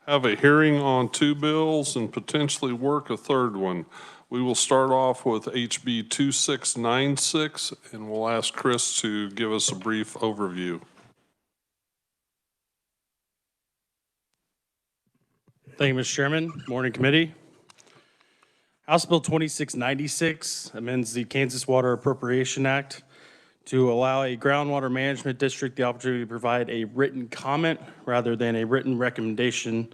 Have a hearing on 2 bills and potentially work a third one. We will start off with HB 2696, and we'll ask Chris to give us a brief overview. Thank you, Mr. Chairman. Morning, committee. House Bill 2696 amends the Kansas Water Appropriation Act to allow a groundwater management district the opportunity to provide a written comment rather than a written recommendation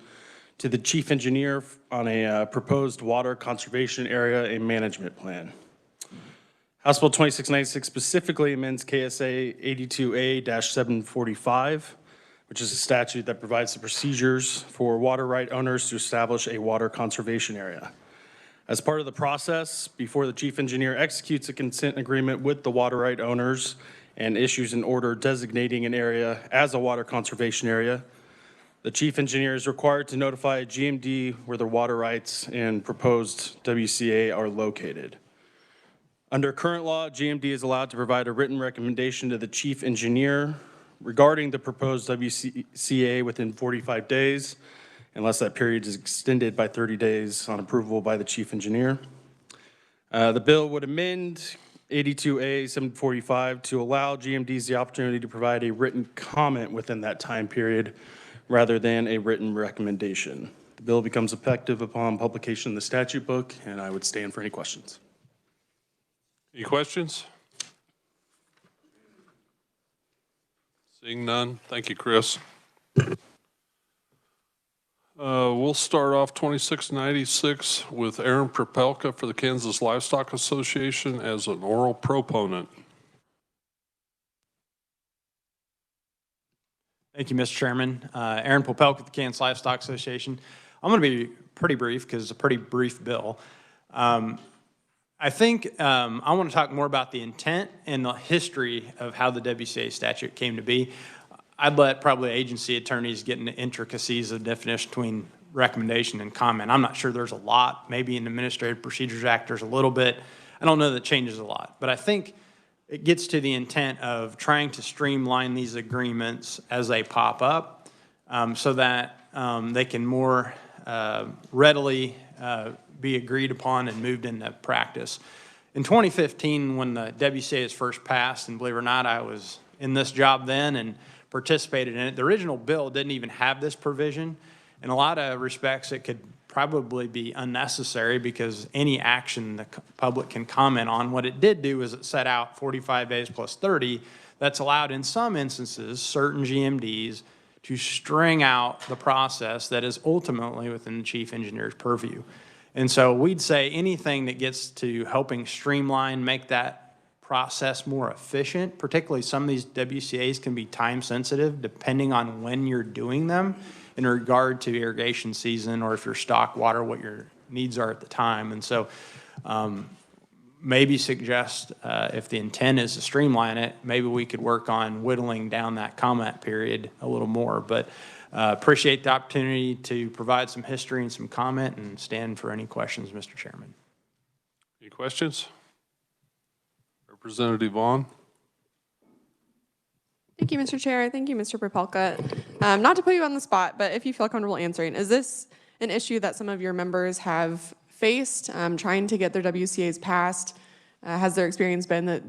to the chief engineer on a proposed water conservation area and management plan. House Bill 2696 specifically amends KSA 82A-745, which is a statute that provides the procedures for water right owners to establish a water conservation area. As part of the process, before the chief engineer executes a consent agreement with the water right owners and issues an order designating an area as a water conservation area, the chief engineer is required to notify GMD where the water rights and proposed WCA are located. Under current law, GMD is allowed to provide a written recommendation to the chief engineer regarding the proposed WCA within 45 days, unless that period is extended by 30 days on approval by the chief engineer. The bill would amend 82A-745 to allow GMDs the opportunity to provide a written comment within that time period rather than a written recommendation. The bill becomes effective upon publication in the statute book, and I would stand for any questions. Any questions? Seeing none, thank you, Chris. We'll start off 2696 with Aaron Propelka for the Kansas Livestock Association as an oral proponent. Thank you, Mr. Chairman. Aaron Propelka with the Kansas Livestock Association. I'm going to be pretty brief because it's a pretty brief bill. I think I want to talk more about the intent and the history of how the WCA statute came to be. I'd let probably agency attorneys get into intricacies of the definition between recommendation and comment. I'm not sure there's a lot. Maybe in the Administrative Procedures Act there's a little bit. I don't know that changes a lot. But I think it gets to the intent of trying to streamline these agreements as they pop up so that they can more readily be agreed upon and moved into practice. In 2015, when the WCA was first passed, and believe it or not, I was in this job then and participated in it. The original bill didn't even have this provision. In a lot of respects, it could probably be unnecessary because any action the public can comment on. What it did do is it set out 45 days plus 30. That's allowed in some instances certain GMDs to string out the process that is ultimately within the chief engineer's purview. And so we'd say anything that gets to helping streamline, make that process more efficient, particularly some of these WCAs can be time sensitive depending on when you're doing them in regard to irrigation season or if you're stock water, what your needs are at the time. And so maybe suggest if the intent is to streamline it, maybe we could work on whittling down that comment period a little more. But appreciate the opportunity to provide some history and some comment and stand for any questions, Mr. Chairman. Any questions? Representative Vaughn. Thank you, Mr. Chair. Thank you, Mr. Propelka. Not to put you on the spot, but if you feel comfortable answering, is this an issue that some of your members have faced trying to get their WCAs passed? Has their experience been that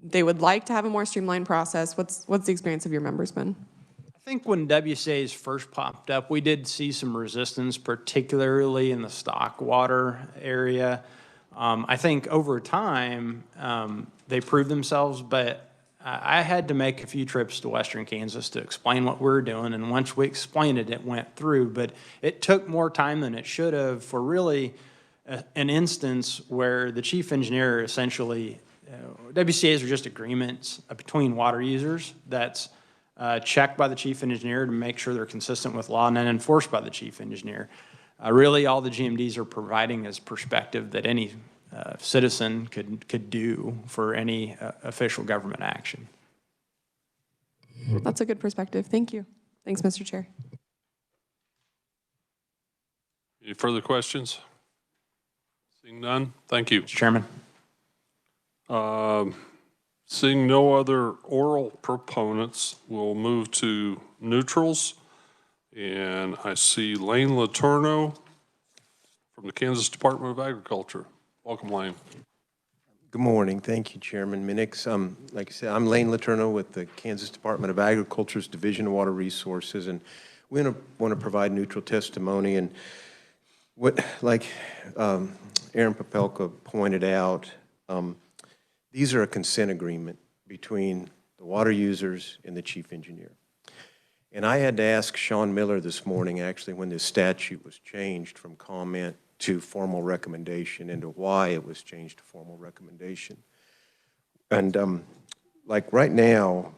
they would like to have a more streamlined process? What's the experience of your members been? I think when WCAs first popped up, we did see some resistance, particularly in the stock water area. I think over time, they proved themselves, but I had to make a few trips to Western Kansas to explain what we were doing, and once we explained it, it went through. But it took more time than it should have for really an instance where the chief engineer essentially, WCAs are just agreements between water users that's checked by the chief engineer to make sure they're consistent with law and then enforced by the chief engineer. Really, all the GMDs are providing is perspective that any citizen could do for any official government action. That's a good perspective. Thank you. Thanks, Mr. Chair. Any further questions? Seeing none, thank you. Mr. Chairman. Seeing no other oral proponents, we'll move to neutrals. And I see Lane Letourneau from the Kansas Department of Agriculture. Welcome, Lane. Good morning. Thank you, Chairman Minix. Like I said, I'm Lane Letourneau with the Kansas Department of Agriculture's Division of Water Resources, and we want to provide neutral testimony. And what, like Aaron Popelka pointed out, these are a consent agreement between the water users and the chief engineer. And I had to ask Sean Miller this morning, actually, when this statute was changed from comment to formal recommendation, into why it was changed to formal recommendation. And like right now,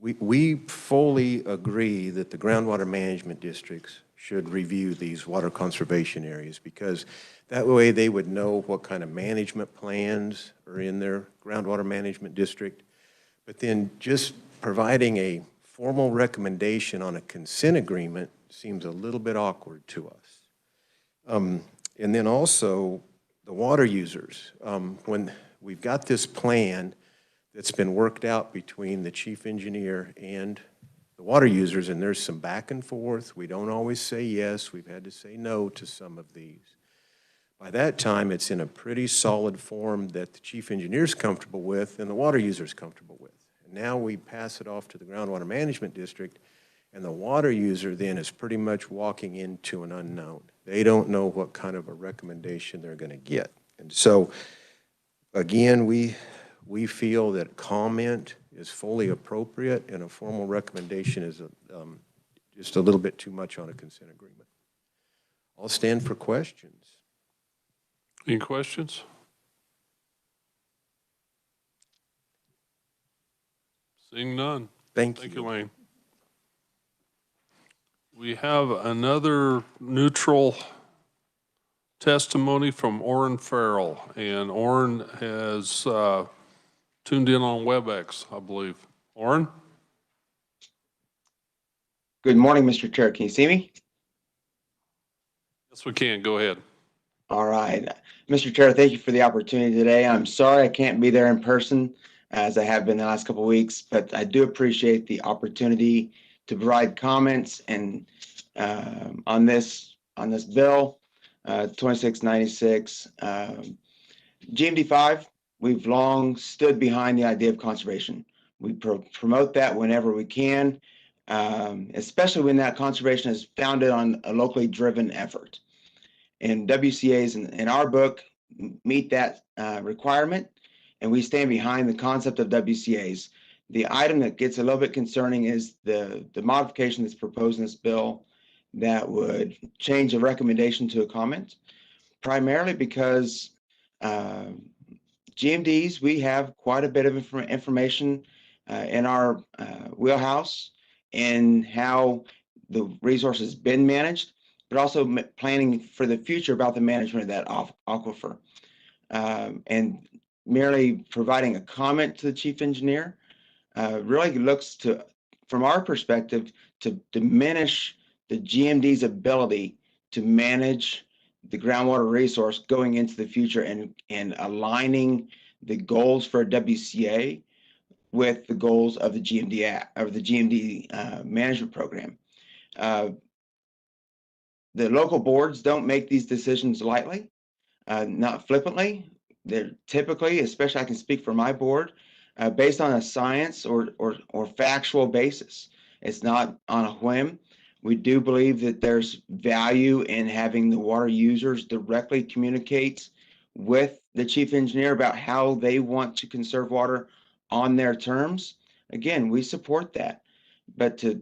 we fully agree that the groundwater management districts should review these water conservation areas, because that way they would know what kind of management plans are in their groundwater management district. But then just providing a formal recommendation on a consent agreement seems a little bit awkward to us. And then also the water users, when we've got this plan that's been worked out between the chief engineer and the water users, and there's some back and forth. We don't always say yes. We've had to say no to some of these. By that time, it's in a pretty solid form that the chief engineer's comfortable with and the water user's comfortable with. And now we pass it off to the groundwater management district, and the water user then is pretty much walking into an unknown. They don't know what kind of a recommendation they're going to get. And so, again, we feel that comment is fully appropriate, and a formal recommendation is just a little bit too much on a consent agreement. I'll stand for questions. Any questions? Seeing none. Thank Thank you. you, Lane. We have another neutral testimony from Orrin Farrell, and Orrin has tuned in on WebEx, I believe. Orrin? Good morning, Mr. Chair. Can you see me? Yes, we can. Go ahead. All right. Mr. Chair, thank you for the opportunity today. I'm sorry I can't be there in person as I have been the last couple of weeks, but I do appreciate the opportunity to provide comments and on this bill, 2696. GMD5, we've long stood behind the idea of conservation. We promote that whenever we can, especially when that conservation is founded on a locally driven effort. And WCAs in our book meet that requirement, and we stand behind the concept of WCAs. The item that gets a little bit concerning is the modification that's proposed in this bill that would change a recommendation to a comment, primarily because GMDs, we have quite a bit of information in our wheelhouse in how the resource has been managed, but also planning for the future about the management of that aquifer. And merely providing a comment to the chief engineer really looks to, from our perspective, to diminish the GMD's ability to manage the groundwater resource going into the future and aligning the goals for a WCA with the goals of the GMD management program. The local boards don't make these decisions lightly, not flippantly. They're typically, especially I can speak for my board, based on a science or factual basis. It's not on a whim. We do believe that there's value in having the water users directly communicate with the chief engineer about how they want to conserve water on their terms. Again, we support that. But to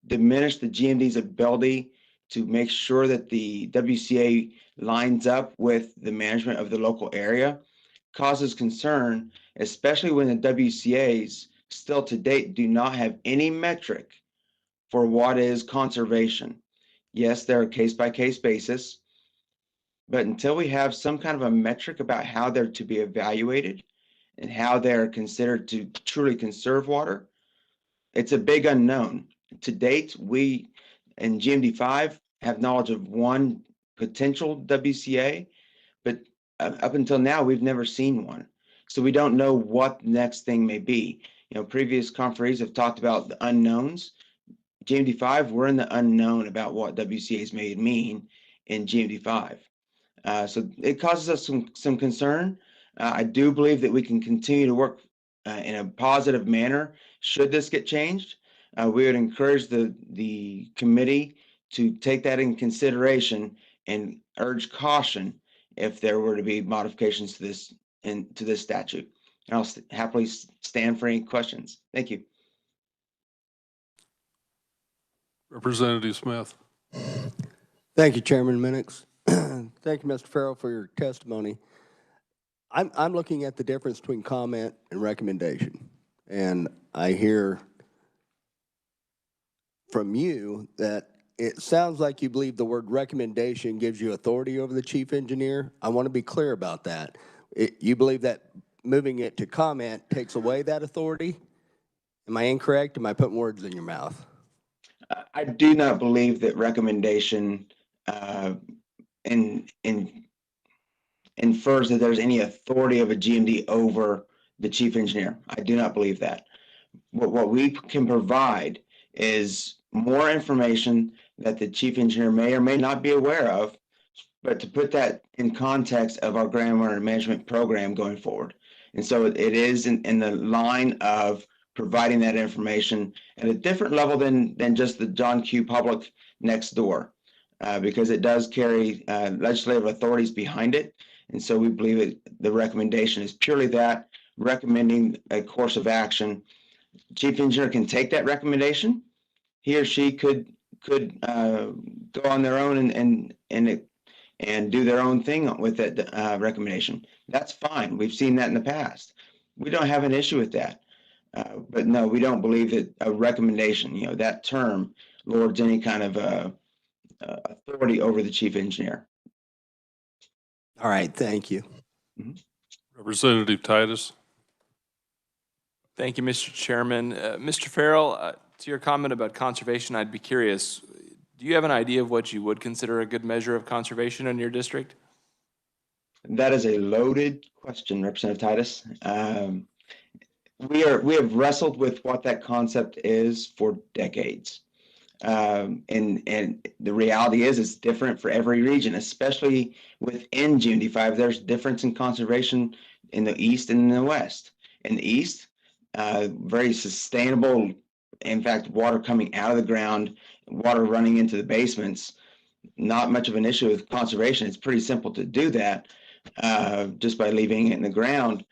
diminish the GMD's ability to make sure that the WCA lines up with the management of the local area causes concern, especially when the WCAs still to date do not have any metric for what is conservation. Yes, they're a case-by-case basis, but until we have some kind of a metric about how they're to be evaluated and how they're considered to truly conserve water, it's a big unknown. To date, we in GMD5 have knowledge of one potential WCA, but up until now, we've never seen one. So we don't know what the next thing may be. Previous conferees have talked about the unknowns. GMD5, we're in the unknown about what WCA's may mean in GMD5. So it causes us some concern. I do believe that we can continue to work in a positive manner should this get changed. We would encourage the committee to take that in consideration and urge caution if there were to be modifications to this statute. And I'll happily stand for any questions. Thank you. Representative Smith. Thank you, Chairman Minix. Thank you, Mr. Farrell, for your testimony. I'm looking at the difference between comment and recommendation. And I hear from you that it sounds like you believe the word recommendation gives you authority over the chief engineer. I want to be clear about that. You believe that moving it to comment takes away that authority? Am I incorrect? Am I putting words in your mouth? I do not believe that recommendation infers that there's any authority of a GMD over the chief engineer. I do not believe that. What we can provide is more information that the chief engineer may or may not be aware of, but to put that in context of our groundwater management program going forward. And so it is in the line of providing that information at a different level than just the John Q. Public next door, because it does carry legislative authorities behind it. And so we believe that the recommendation is purely that, recommending a course of action. Chief engineer can take that recommendation. He or she could go on their own and do their own thing with that recommendation. That's fine. We've seen that in the past. We don't have an issue with that. But no, we don't believe that a recommendation, that term, lords any kind of authority over the chief engineer. All right, thank you. Representative Titus. Thank you, Mr. Chairman. Mr. Farrell, to your comment about conservation, I'd be curious, do you have an idea of what you would consider a good measure of conservation in your district? That is a loaded question, Representative Titus. We have wrestled with what that concept is for decades. And the reality is it's different for every region, especially within GMD5. There's difference in conservation in the east and in the west. In the east, very sustainable, in fact, water coming out of the ground, water running into the basements, not much of an issue with conservation. It's pretty simple to do that just by leaving it in the ground.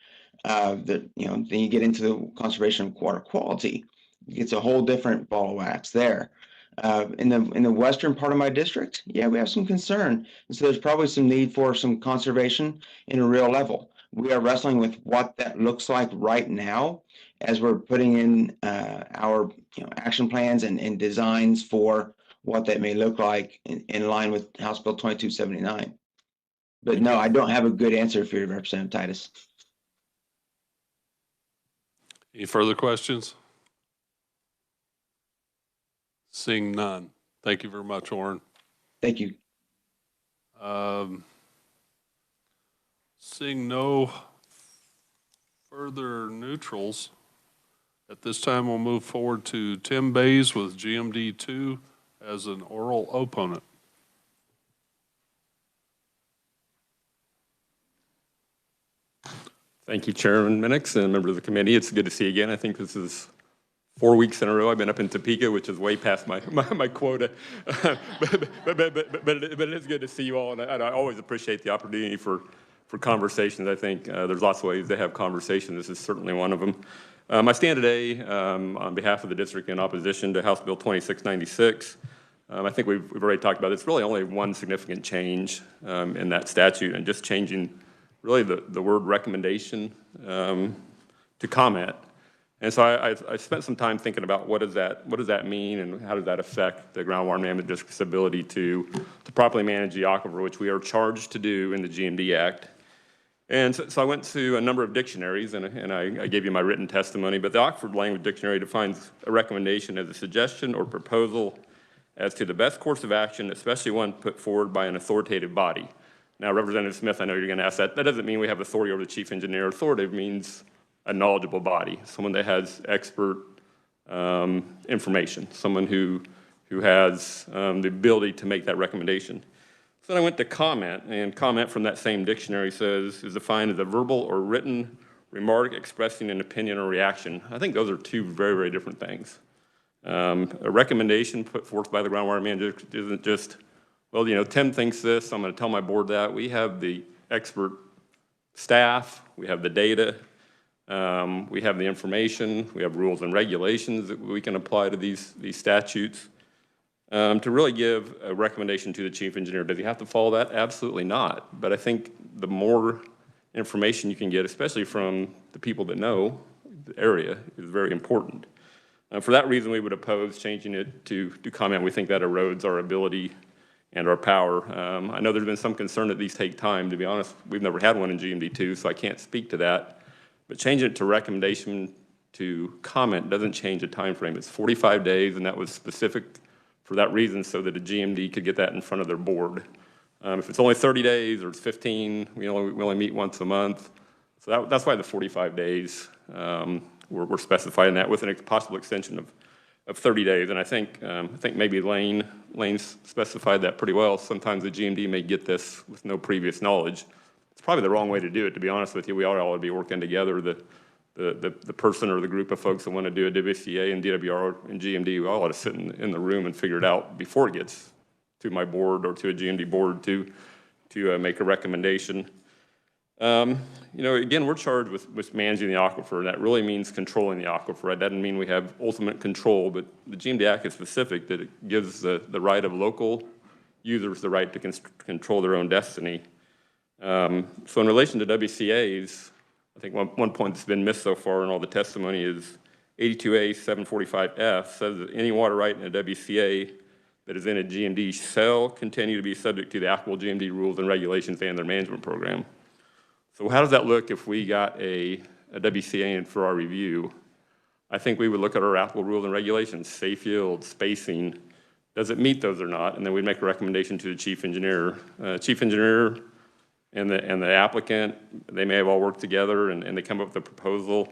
Then you get into the conservation of water quality. It's a whole different ball of wax there. In the western part of my district, yeah, we have some concern. And so there's probably some need for some conservation in a real level. We are wrestling with what that looks like right now as we're putting in our action plans and designs for what that may look like in line with House Bill 2279. But no, I don't have a good answer for you, Representative Titus. Any further questions? Seeing none. Thank you very much, Orrin. Thank you. Seeing no further neutrals, at this time we'll move forward to Tim Bays with GMD2 as an oral opponent. Thank you, Chairman Minix and members of the committee. It's good to see you again. I think this is 4 weeks in a row I've been up in Topeka, which is way past my quota. but it is good to see you all, and I always appreciate the opportunity for conversations. I think there's lots of ways to have conversation. This is certainly one of them. I stand today on behalf of the district in opposition to House Bill 2696. I think we've already talked about it. It's really only one significant change in that statute, and just changing really the word recommendation to comment. And so I spent some time thinking about what does that mean and how does that affect the groundwater management district's ability to properly manage the aquifer, which we are charged to do in the GMD Act. And so I went to a number of dictionaries, and I gave you my written testimony, but the Oxford Language Dictionary defines a recommendation as a suggestion or proposal as to the best course of action, especially one put forward by an authoritative body. Now, Representative Smith, I know you're going to ask that. That doesn't mean we have authority over the chief engineer. Authoritative means a knowledgeable body, someone that has expert information, someone who has the ability to make that recommendation. So then I went to comment, and comment from that same dictionary says, is defined as a verbal or written remark expressing an opinion or reaction. I think those are two very, very different things. A recommendation put forth by the groundwater manager isn't just, well, you know, Tim thinks this, I'm going to tell my board that. We have the expert staff, we have the data, we have the information, we have rules and regulations that we can apply to these statutes. To really give a recommendation to the chief engineer, does he have to follow that? Absolutely not. But I think the more information you can get, especially from the people that know the area, is very important. For that reason, we would oppose changing it to comment. We think that erodes our ability and our power. I know there's been some concern that these take time. To be honest, we've never had one in GMD2, so I can't speak to that. But changing it to recommendation to comment doesn't change the time frame. It's 45 days, and that was specific for that reason, so that a GMD could get that in front of their board. If it's only 30 days or it's 15, we only meet once a month. So that's why the 45 days, we're specifying that with a possible extension of 30 days. And I think maybe Lane specified that pretty well. Sometimes the GMD may get this with no previous knowledge. It's probably the wrong way to do it, to be honest with you. We all ought to be working together. The person or the group of folks that want to do a WCA and DWR and GMD, we all ought to sit in the room and figure it out before it gets to my board or to a GMD board to make a recommendation. You know, again, we're charged with managing the aquifer, and that really means controlling the aquifer. That doesn't mean we have ultimate control, but the GMD Act is specific that it gives the right of local users the right to control their own destiny. So in relation to WCAs, I think one point that's been missed so far in all the testimony is 82A 745F says that any water right in a WCA that is in a GMD shall continue to be subject to the applicable GMD rules and regulations and their management program. So how does that look if we got a WCA in for our review? I think we would look at our applicable rules and regulations, safe yield, spacing, does it meet those or not? And then we'd make a recommendation to the chief engineer. Chief engineer and the applicant, they may have all worked together and they come up with a proposal.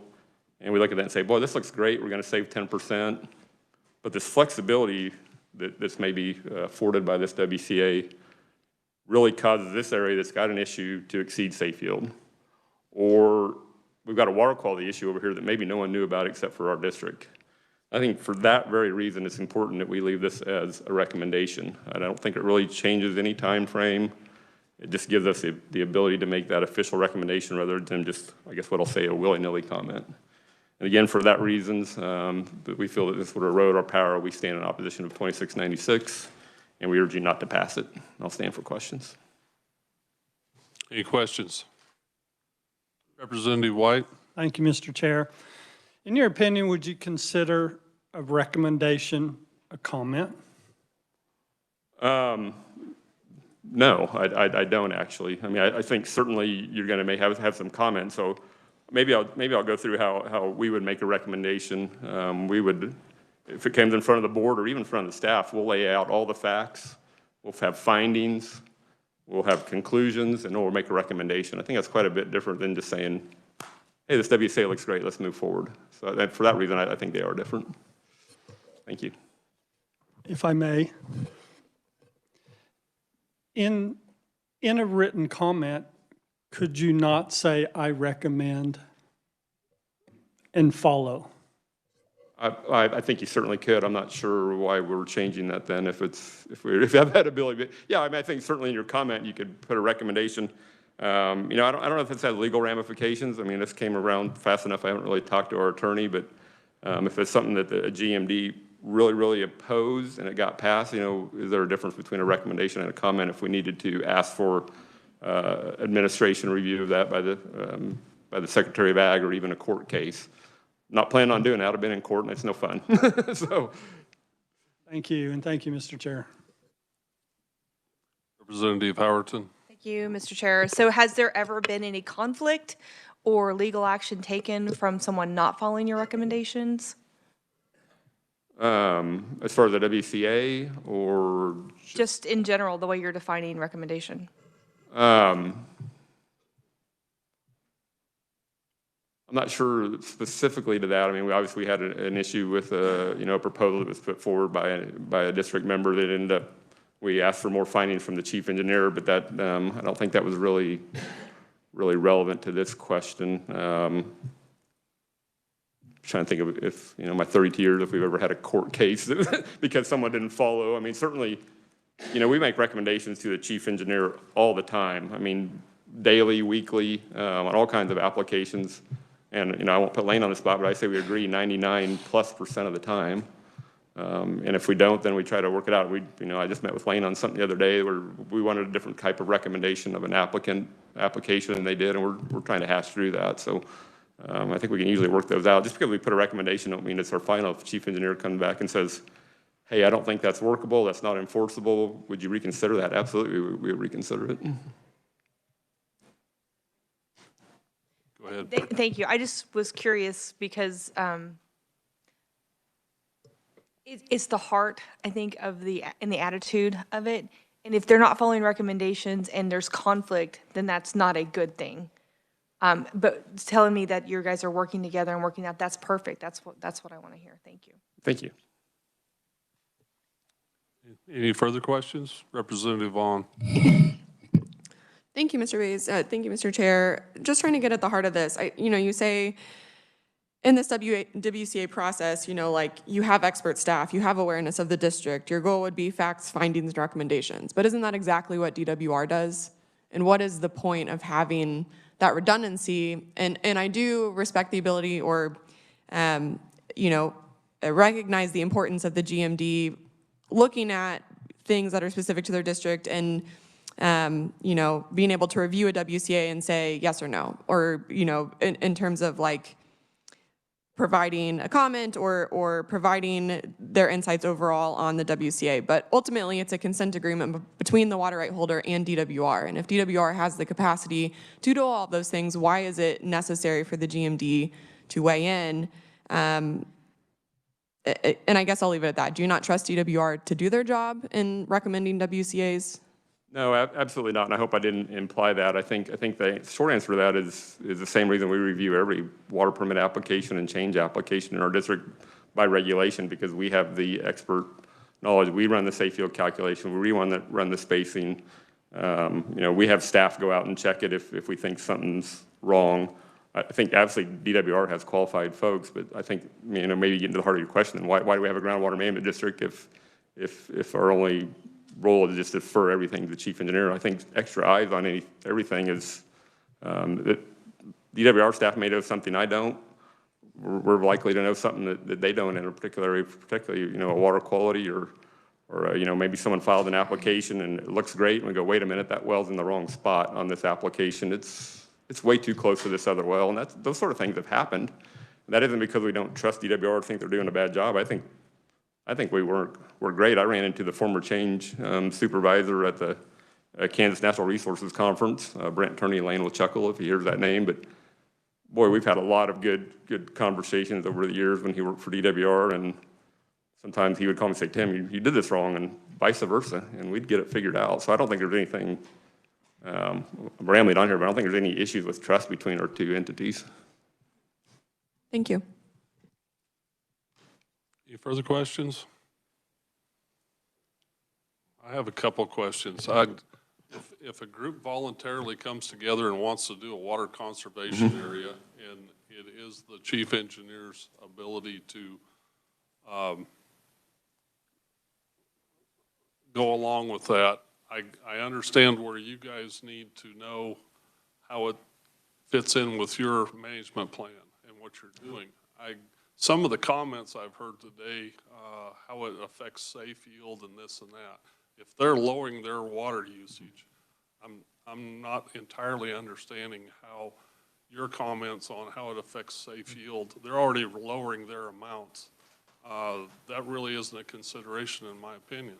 And we look at that and say, boy, this looks great. We're going to save 10%. But this flexibility that's maybe afforded by this WCA really causes this area that's got an issue to exceed safe yield. Or we've got a water quality issue over here that maybe no one knew about except for our district. I think for that very reason, it's important that we leave this as a recommendation. I don't think it really changes any time frame. It just gives us the ability to make that official recommendation rather than just, I guess what I'll say, a willy-nilly comment. And again, for that reasons, that we feel that this would erode our power, we stand in opposition of 2696, and we urge you not to pass it. I'll stand for questions. Any questions? Representative White? Thank you, Mr. Chair. In your opinion, would you consider a recommendation a comment? No, I don't actually. I mean, I think certainly you're going to may have some comments. So maybe I'll go through how we would make a recommendation. We would, if it comes in front of the board or even in front of the staff, we'll lay out all the facts. We'll have findings. We'll have conclusions, and then we'll make a recommendation. I think that's quite a bit different than just saying, hey, this WCA looks great, let's move forward. So for that reason, I think they are different. Thank you. If I may, in a written comment, could you not say, I recommend and follow? I think you certainly could. I'm not sure why we're changing that then if we have that ability. But yeah, I mean, I think certainly in your comment you could put a recommendation. You know, I don't know if this has legal ramifications. I mean, this came around fast enough. I haven't really talked to our attorney, but if it's something that the GMD really opposed and it got passed, you know, is there a difference between a recommendation and a comment if we needed to ask for administration review of that by the Secretary of Ag or even a court case? Not planning on doing that. I've been in court and it's no fun. So, Thank you, and thank you, Mr. Chair. Representative Howerton? Thank you, Mr. Chair. So has there ever been any conflict or legal action taken from someone not following your recommendations? as far as the WCA or? Just in general, the way you're defining recommendation. I'm not sure specifically to that. I mean, we obviously had an issue with a proposal that was put forward by a district member that ended up, we asked for more findings from the chief engineer, but that, I don't think that was really relevant to this question. Trying to think of if, my 32 years, if we've ever had a court case because someone didn't follow. I mean, certainly, we make recommendations to the chief engineer all the time. I mean, daily, weekly, on all kinds of applications. And, I won't put Lane on the spot, but I say we agree 99+% of the time. And if we don't, then we try to work it out. I just met with Lane on something the other day where we wanted a different type of recommendation of an application than they did, and we're trying to hash through that. So I think we can usually work those out. Just because we put a recommendation don't mean it's our final. If the chief engineer comes back and says, hey, I don't think that's workable, that's not enforceable, would you reconsider that? Absolutely, we would reconsider it. Go ahead. Thank you. I just was curious because it's the heart, I think, and the attitude of it. And if they're not following recommendations and there's conflict, then that's not a good thing. But telling me that you guys are working together and working out, that's perfect. That's what I want to hear. Thank you. Thank you. Any further questions? Representative Vaughn. Thank you, Mr. Bays. Thank you, Mr. Chair. Just trying to get at the heart of this. You say in this WCA process, like you have expert staff, you have awareness of the district. Your goal would be facts, findings, and recommendations. But isn't that exactly what DWR does? And what is the point of having that redundancy? And I do respect the ability or, recognize the importance of the GMD looking at things that are specific to their district and being able to review a WCA and say yes or no, or, in terms of like providing a comment or providing their insights overall on the WCA. But ultimately, it's a consent agreement between the water right holder and DWR. And if DWR has the capacity to do all of those things, why is it necessary for the GMD to weigh in? And I guess I'll leave it at that. Do you not trust DWR to do their job in recommending WCAs? No, absolutely not, and I hope I didn't imply that. I think the short answer to that is the same reason we review every water permit application and change application in our district by regulation, because we have the expert knowledge. We run the safe field calculation. We run the spacing. We have staff go out and check it if we think something's wrong. I think obviously DWR has qualified folks, but I think maybe getting to the heart of your question, then why do we have a groundwater management district if our only role is just to defer everything to the chief engineer? I think extra eyes on everything is, that DWR staff may know something I don't. We're likely to know something that they don't, and particularly a water quality or maybe someone filed an application and it looks great and we go, wait a minute, that well's in the wrong spot on this application. It's way too close to this other well, and those sort of things have happened. That isn't because we don't trust DWR or think they're doing a bad job. I think we're great. I ran into the former change supervisor at the Kansas Natural Resources Conference. Brent Turney Lane will chuckle if he hears that name, but boy, we've had a lot of good conversations over the years when he worked for DWR, and sometimes he would call me and say, Tim, you did this wrong, and vice versa, and we'd get it figured out. So I don't think there's anything, I'm rambling on here, but I don't think there's any issues with trust between our two entities. Thank you. Any further questions? I have a couple questions. If a group voluntarily comes together and wants to do a water conservation area, and it is the chief engineer's ability to go along with that, I understand where you guys need to know how it fits in with your management plan and what you're doing. Some of the comments I've heard today, how it affects safe yield and this and that. If they're lowering their water usage, I'm not entirely understanding how your comments on how it affects safe yield, they're already lowering their amounts. That really isn't a consideration in my opinion.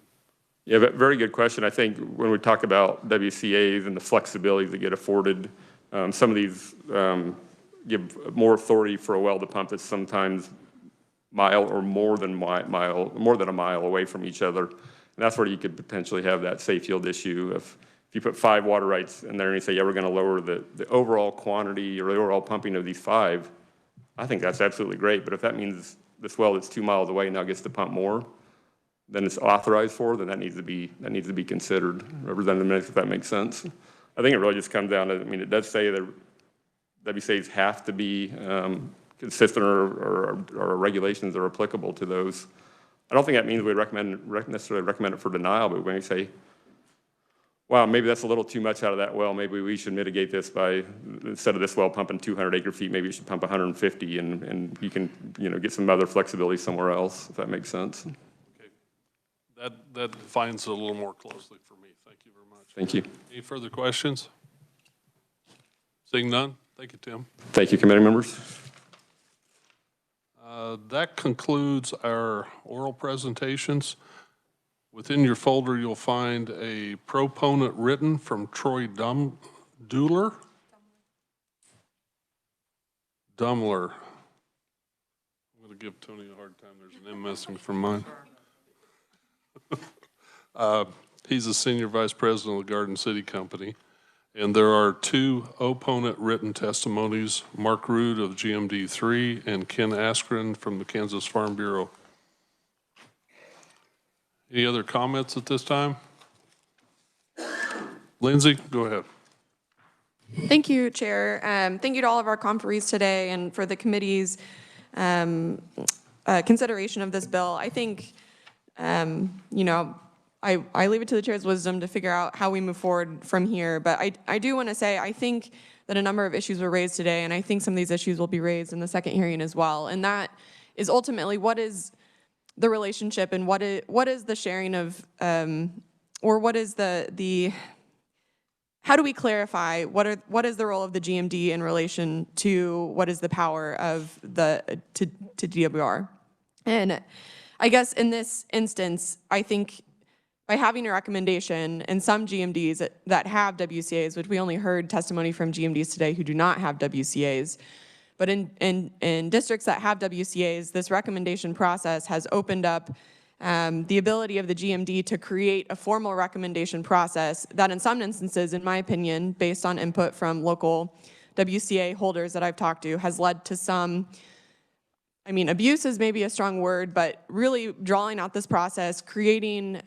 Yeah, but very good question. I think when we talk about WCAs and the flexibility that get afforded, some of these give more authority for a well to pump that's sometimes mile or more than a mile away from each other. And that's where you could potentially have that safe yield issue. If if you put 5 water rights in there and you say, yeah, we're going to lower the overall quantity or the overall pumping of these 5, I think that's absolutely great. But if that means this well that's 2 miles away now gets to pump more than it's authorized for, then that needs to be considered. Representative Minix, if that makes sense. I think it really just comes down to, I mean, it does say that WCAs have to be consistent or regulations are applicable to those. I don't think that means we necessarily recommend it for denial, but when we say, wow, maybe that's a little too much out of that well, maybe we should mitigate this by, instead of this well pumping 200 acre feet, maybe you should pump 150 and you can, get some other flexibility somewhere else, if that makes sense. Okay. That defines it a little more closely for me. Thank you very much. Thank you. Any further questions? Seeing none, thank you, Tim. Thank you, committee members. That concludes our oral presentations. Within your folder, you'll find a proponent written from Troy Dumler. I'm going to give Tony a hard time. There's an M missing from mine. He's a senior vice president of the Garden City Company. And there are 2 opponent written testimonies, Mark Rood of GMD 3 and Ken Askren from the Kansas Farm Bureau. Any other comments at this time? Lindsay, go ahead. Thank you, Chair. Thank you to all of our conferees today and for the committee's consideration of this bill. I think, I leave it to the chair's wisdom to figure out how we move forward from here. But I do want to say, I think that a number of issues were raised today, and I think some of these issues will be raised in the second hearing as well. And that is ultimately what is the relationship and what is the sharing of, or what is the how do we clarify what is the role of the GMD in relation to what is the power of to DWR? And I guess in this instance, I think by having a recommendation and some GMDs that have WCAs, which we only heard testimony from GMDs today who do not have WCAs, but in districts that have WCAs, this recommendation process has opened up the ability of the GMD to create a formal recommendation process that in some instances, in my opinion, based on input from local WCA holders that I've talked to, has led to some, abuse is maybe a strong word, but really drawing out this process, creating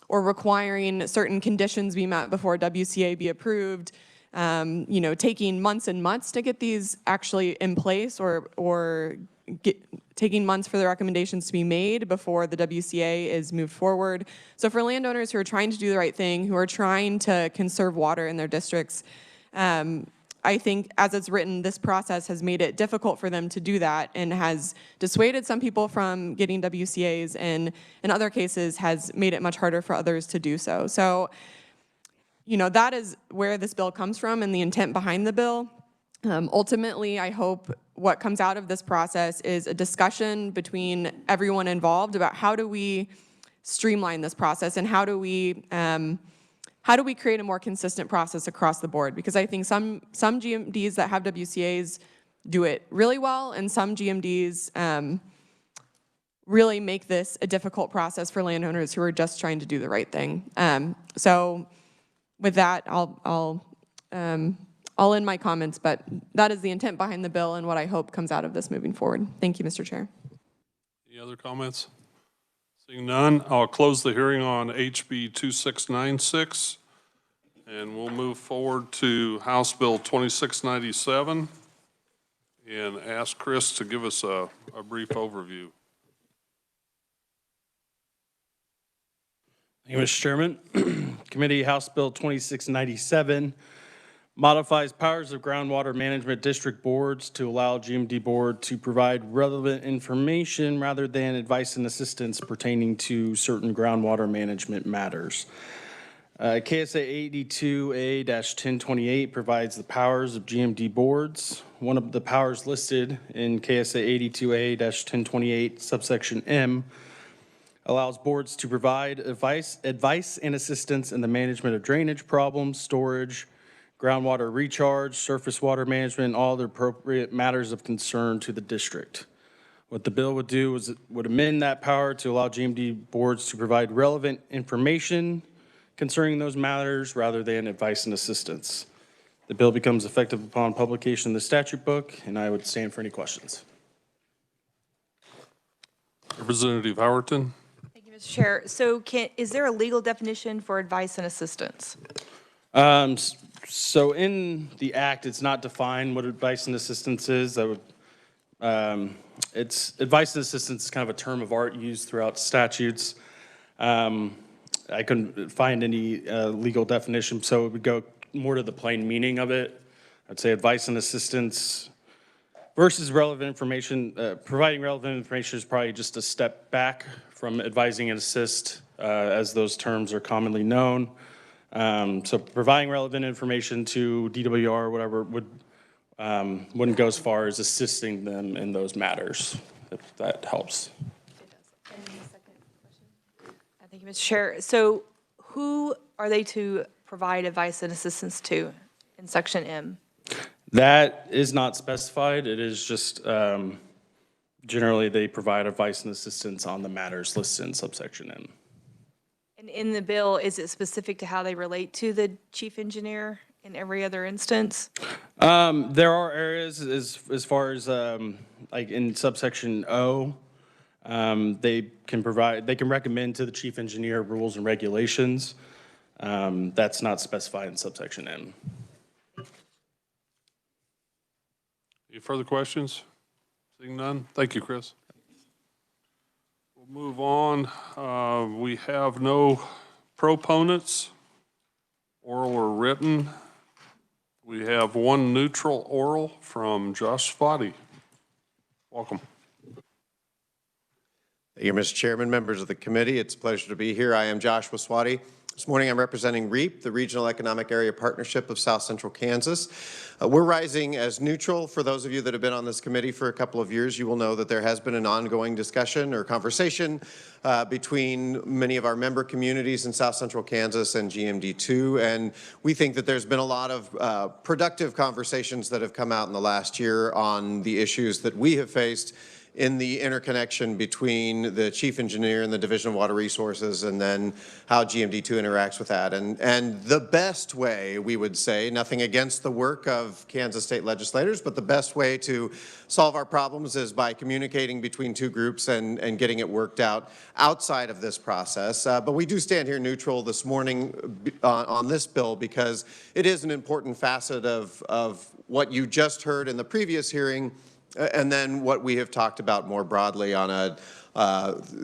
or requiring certain conditions be met before WCA be approved, taking months and months to get these actually in place or taking months for the recommendations to be made before the WCA is moved forward. So for landowners who are trying to do the right thing, who are trying to conserve water in their districts, I think as it's written, this process has made it difficult for them to do that and has dissuaded some people from getting WCAs and in other cases has made it much harder for others to do so. So, that is where this bill comes from and the intent behind the bill. Ultimately, I hope what comes out of this process is a discussion between everyone involved about how do we streamline this process and how do we create a more consistent process across the board? Because I think some GMDs that have WCAs do it really well, and some GMDs really make this a difficult process for landowners who are just trying to do the right thing. So with that, I'll end my comments, but that is the intent behind the bill and what I hope comes out of this moving forward. Thank you, Mr. Chair. Any other comments? Seeing none, I'll close the hearing on HB 2696, and we'll move forward to House Bill 2697 and ask Chris to give us a brief overview. Thank you, Mr. Chairman. Committee House Bill 2697 modifies powers of groundwater management district boards to allow GMD board to provide relevant information rather than advice and assistance pertaining to certain groundwater management matters. KSA 82A-1028 provides the powers of GMD boards. One of the powers listed in KSA 82A-1028 subsection M allows boards to provide advice and assistance in the management of drainage problems, storage, groundwater recharge, surface water management, and all the appropriate matters of concern to the district. What the bill would do is it would amend that power to allow GMD boards to provide relevant information concerning those matters rather than advice and assistance. The bill becomes effective upon publication in the statute book, and I would stand for any questions. Representative Howerton. Thank you, Mr. Chair. So is there a legal definition for advice and assistance? So in the act, it's not defined what advice and assistance is. It's advice and assistance is kind of a term of art used throughout statutes. I couldn't find any legal definition, so it would go more to the plain meaning of it. I'd say advice and assistance versus relevant information. Providing relevant information is probably just a step back from advising and assist, as those terms are commonly known. So providing relevant information to DWR or whatever wouldn't go as far as assisting them in those matters, if that helps. Thank you, Mr. Chair. So who are they to provide advice and assistance to in section M? That is not specified. It is just generally they provide advice and assistance on the matters listed in subsection M. And in the bill, is it specific to how they relate to the chief engineer in every other instance? There are areas as far as like in subsection O, they can recommend to the chief engineer rules and regulations. That's not specified in subsection M. Any further questions? Seeing none, thank you, Chris. We'll move on. We have no proponents, oral or written. We have one neutral oral from Josh Spotty. Welcome. Thank you, Mr. Chairman, members of the committee. It's a pleasure to be here. I am Joshua Swati. This morning I'm representing REAP, the Regional Economic Area Partnership of South Central Kansas. We're rising as neutral. For those of you that have been on this committee for a couple of years, you will know that there has been an ongoing discussion or conversation between many of our member communities in South Central Kansas and GMD2, and we think that there's been a lot of productive conversations that have come out in the last year on the issues that we have faced in the interconnection between the chief engineer and the Division of Water Resources, and then how GMD2 interacts with that. And the best way, we would say, nothing against the work of Kansas state legislators, but the best way to solve our problems is by communicating between two groups and getting it worked out outside of this process. But we do stand here neutral this morning on this bill because it is an important facet of what you just heard in the previous hearing, and then what we have talked about more broadly on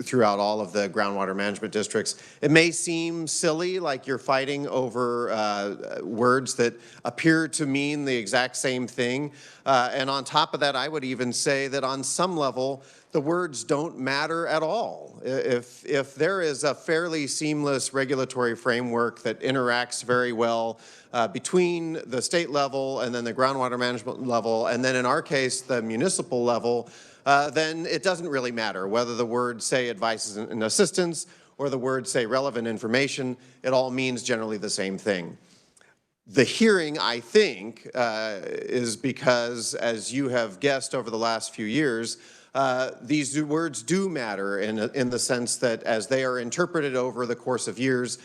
throughout all of the groundwater management districts. It may seem silly, like you're fighting over words that appear to mean the exact same thing. And on top of that, I would even say that on some level, the words don't matter at all. If there is a fairly seamless regulatory framework that interacts very well between the state level and then the groundwater management level, and then in our case, the municipal level, then it doesn't really matter whether the words say advice and assistance or the words say relevant information. It all means generally the same thing. The hearing, I think, is because, as you have guessed over the last few years, these words do matter in the sense that as they are interpreted over the course of years,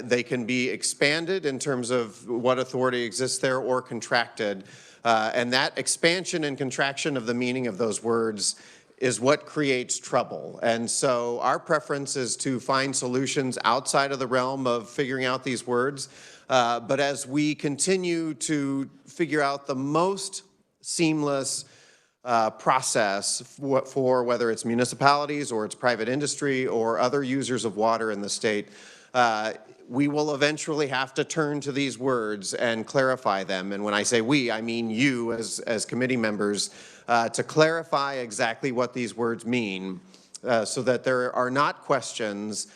they can be expanded in terms of what authority exists there or contracted. And that expansion and contraction of the meaning of those words is what creates trouble. And so our preference is to find solutions outside of the realm of figuring out these words. But as we continue to figure out the most seamless process for whether it's municipalities or it's private industry or other users of water in the state, we will eventually have to turn to these words and clarify them. And when I say we, I mean you as committee members, to clarify exactly what these words mean so that there are not questions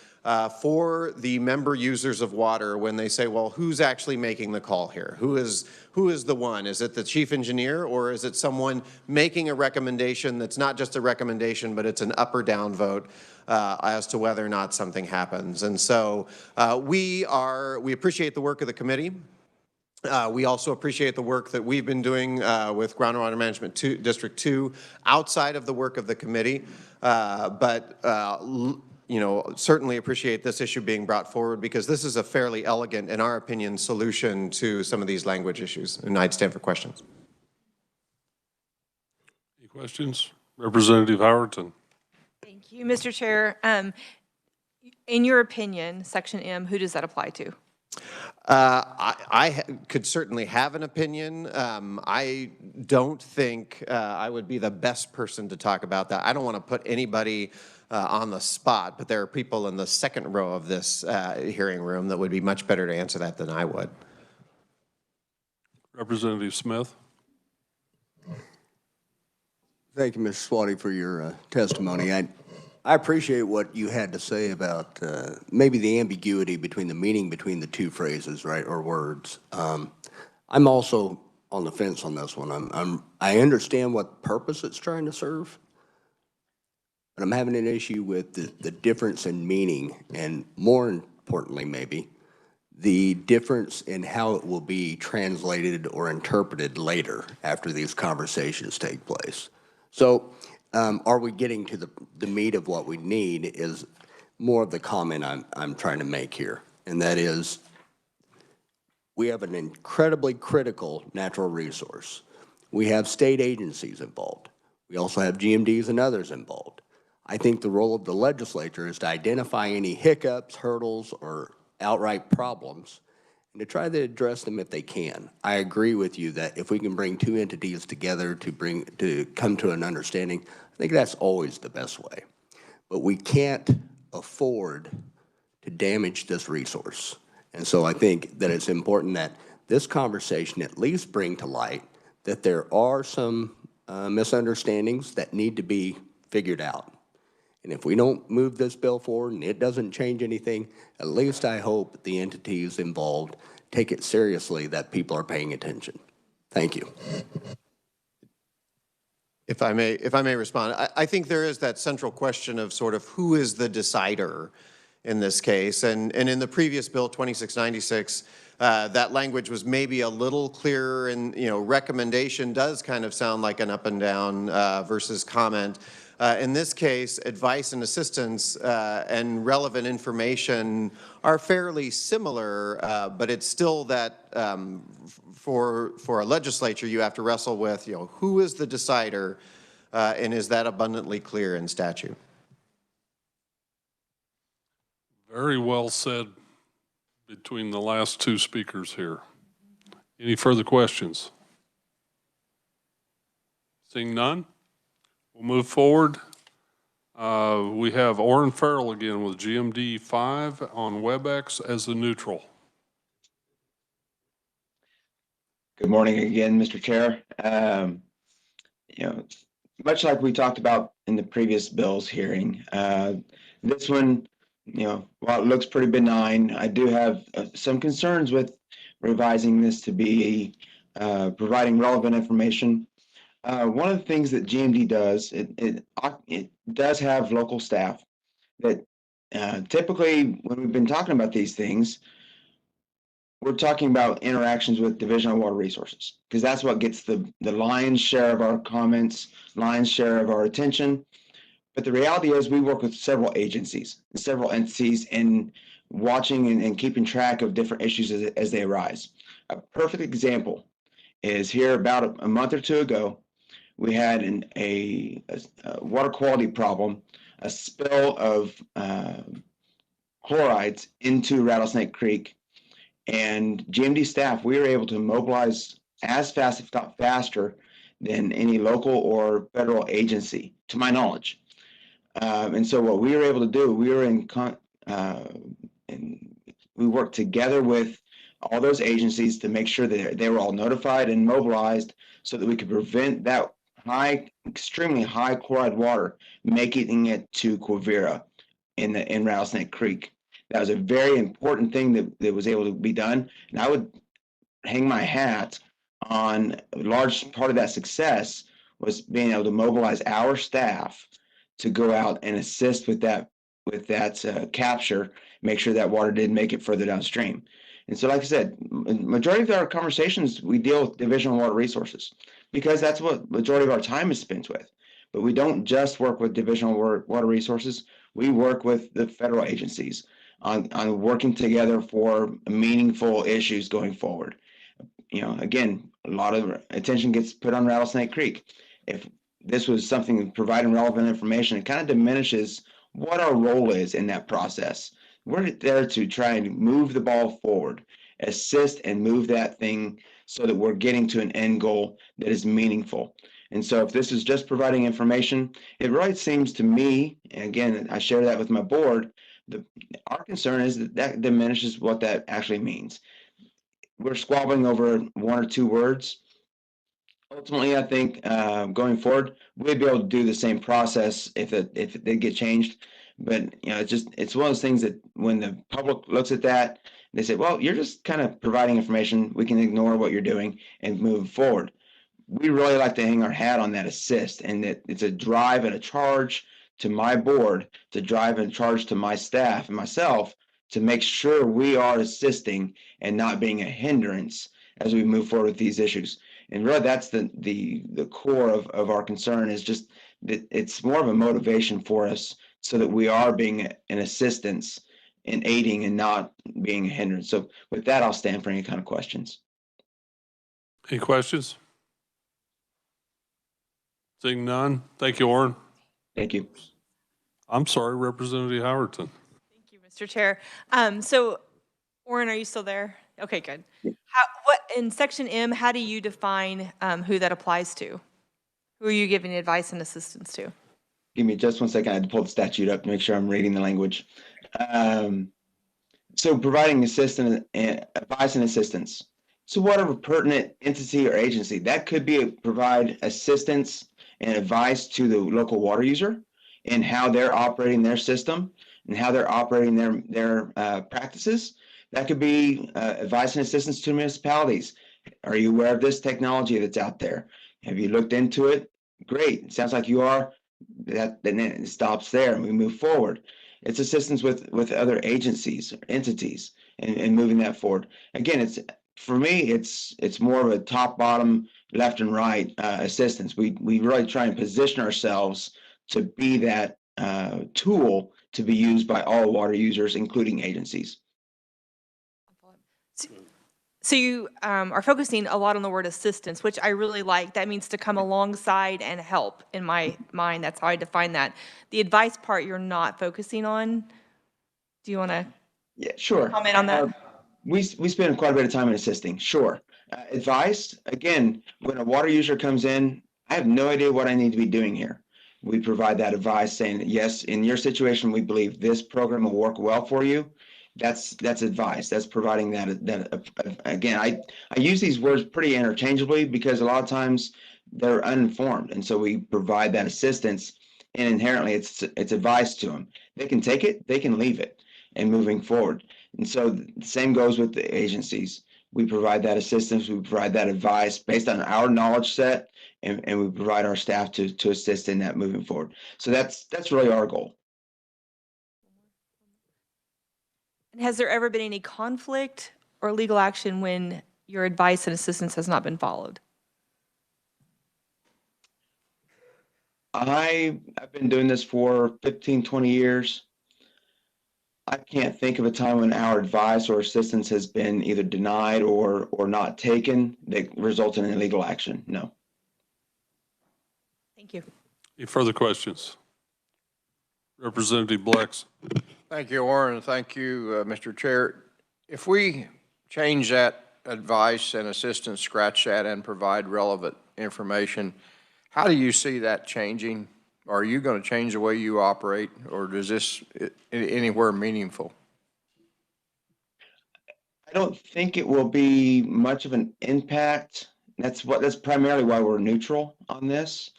for the member users of water when they say, well, who's actually making the call here? Who is the one? Is it the chief engineer, or is it someone making a recommendation that's not just a recommendation, but it's an up or down vote as to whether or not something happens? And so we appreciate the work of the committee. We also appreciate the work that we've been doing with Groundwater Management District 2 outside of the work of the committee. But certainly appreciate this issue being brought forward because this is a fairly elegant, in our opinion, solution to some of these language issues. And I'd stand for questions. Any questions? Representative Howerton. Thank you, Mr. Chair. In your opinion, Section M, who does that apply to? I could certainly have an opinion. I don't think I would be the best person to talk about that. I don't want to put anybody on the spot, but there are people in the second row of this hearing room that would be much better to answer that than I would. Representative Smith. Thank you, Mr. Swati, for your testimony. I appreciate what you had to say about maybe the ambiguity between the meaning between the two phrases, right, or words. I'm also on the fence on this one. I understand what purpose it's trying to serve, but I'm having an issue with the difference in meaning, and more importantly, maybe, the difference in how it will be translated or interpreted later after these conversations take place. So are we getting to the meat of what we need is more of the comment I'm trying to make here, and that is we have an incredibly critical natural resource. We have state agencies involved. We also have GMDs and others involved. I think the role of the legislature is to identify any hiccups, hurdles, or outright problems and to try to address them if they can. I agree with you that if we can bring two entities together to come to an understanding, I think that's always the best way. But we can't afford to damage this resource. And so I think that it's important that this conversation at least bring to light that there are some misunderstandings that need to be figured out. And if we don't move this bill forward and it doesn't change anything, at least I hope the entities involved take it seriously that people are paying attention. Thank you. If I may respond, I think there is that central question of sort of who is the decider in this case. And in the previous bill, 2696, that language was maybe a little clearer, and recommendation does kind of sound like an up and down versus comment. In this case, advice and assistance and relevant information are fairly similar, but it's still that for a legislature you have to wrestle with, who is the decider, and is that abundantly clear in statute? Very well said between the last two speakers here. Any further questions? Seeing none, we'll move forward. We have Orrin Farrell again with GMD 5 on WebEx as the neutral. Good morning again, Mr. Chair. Much like we talked about in the previous bill's hearing, this one, while it looks pretty benign, I do have some concerns with revising this to be providing relevant information. One of the things that GMD does, it does have local staff that typically when we've been talking about these things, we're talking about interactions with Division of Water Resources, because that's what gets the lion's share of our comments, lion's share of our attention. But the reality is we work with several agencies, several entities in watching and keeping track of different issues as they arise. A perfect example is here about a month or two ago, we had a water quality problem, a spill of chlorides into Rattlesnake Creek. And GMD staff, we were able to mobilize as fast, if not faster, than any local or federal agency, to my knowledge. And so what we were able to do, we were we worked together with all those agencies to make sure that they were all notified and mobilized so that we could prevent that extremely high chloride water making it to Quivira in Rattlesnake Creek. That was a very important thing that was able to be done. And I would hang my hat on a large part of that success was being able to mobilize our staff to go out and assist with that capture, make sure that water didn't make it further downstream. And so, like I said, majority of our conversations, we deal with Division of Water Resources because that's what majority of our time is spent with. But we don't just work with Division of Water Resources. we work with the federal agencies on working together for meaningful issues going forward. You know, again, a lot of attention gets put on Rattlesnake Creek. If this was something providing relevant information, it kind of diminishes what our role is in that process. We're there to try and move the ball forward, assist and move that thing so that we're getting to an end goal that is meaningful. And so if this is just providing information, it really seems to me, and again, I share that with my board, our concern is that that diminishes what that actually means. We're squabbling over one or two words. Ultimately, I think going forward, we'd be able to do the same process if it did get changed. But you know, it's one of those things that when the public looks at that, they say, "Well, you're just kind of providing information. We can ignore what you're doing and move forward." We really like to hang our hat on that assist, and that it's a drive and a charge to my board, to drive and charge to my staff and myself to make sure we are assisting and not being a hindrance as we move forward with these issues. And really, that's the core of our concern, is just that it's more of a motivation for us so that we are being an assistance in aiding and not being a hindrance. So with that, I'll stand for any kind of questions. Any questions? Seeing none. Thank you, Orrin. Thank you. I'm sorry, Representative Howerton. Thank you, Mr. Chair. So, Orrin, are you still there? Okay, good. What in section M, how do you define who that applies to? Who are you giving advice and assistance to? Give me just 1 second. I had to pull the statute up to make sure I'm reading the language. So providing advice and assistance. So whatever pertinent entity or agency, that could be provide assistance and advice to the local water user in how they're operating their system and how they're operating their practices. That could be advice and assistance to municipalities. Are you aware of this technology that's out there? Have you looked into it? Great. It sounds like you are. Then it stops there and we move forward. It's assistance with other agencies or entities and moving that forward. Again, for me, it's more of a top, bottom, left and right assistance. We really try and position ourselves to be that tool to be used by all water users, including agencies. So you are focusing a lot on the word assistance, which I really like. That means to come alongside and help in my mind. That's how I define that. The advice part you're not focusing on. Do you want to comment on that? We spend quite a bit of time in assisting, sure. Advice, again, when a water user comes in, I have no idea what I need to be doing here. We provide that advice saying, yes, in your situation, we believe this program will work well for you. That's advice. That's providing that again, I use these words pretty interchangeably because a lot of times they're uninformed. And so we provide that assistance, and inherently it's advice to them. They can take it, they can leave it, and moving forward. And so the same goes with the agencies. We provide that assistance, we provide that advice based on our knowledge set, and we provide our staff to assist in that moving forward. So that's really our goal. And has there ever been any conflict or legal action when your advice and assistance has not been followed? I've been doing this for 15, 20 years. I can't think of a time when our advice or assistance has been either denied or not taken that resulted in illegal action. No. Thank you. Any further questions? Representative Blex. Thank you, Orrin. Thank you, Mr. Chair. If we change that advice and assistance, scratch that, and provide relevant information, how do you see that changing? Are you going to change the way you operate, or does this anywhere meaningful? I don't think it will be much of an impact. That's primarily why we're neutral on this.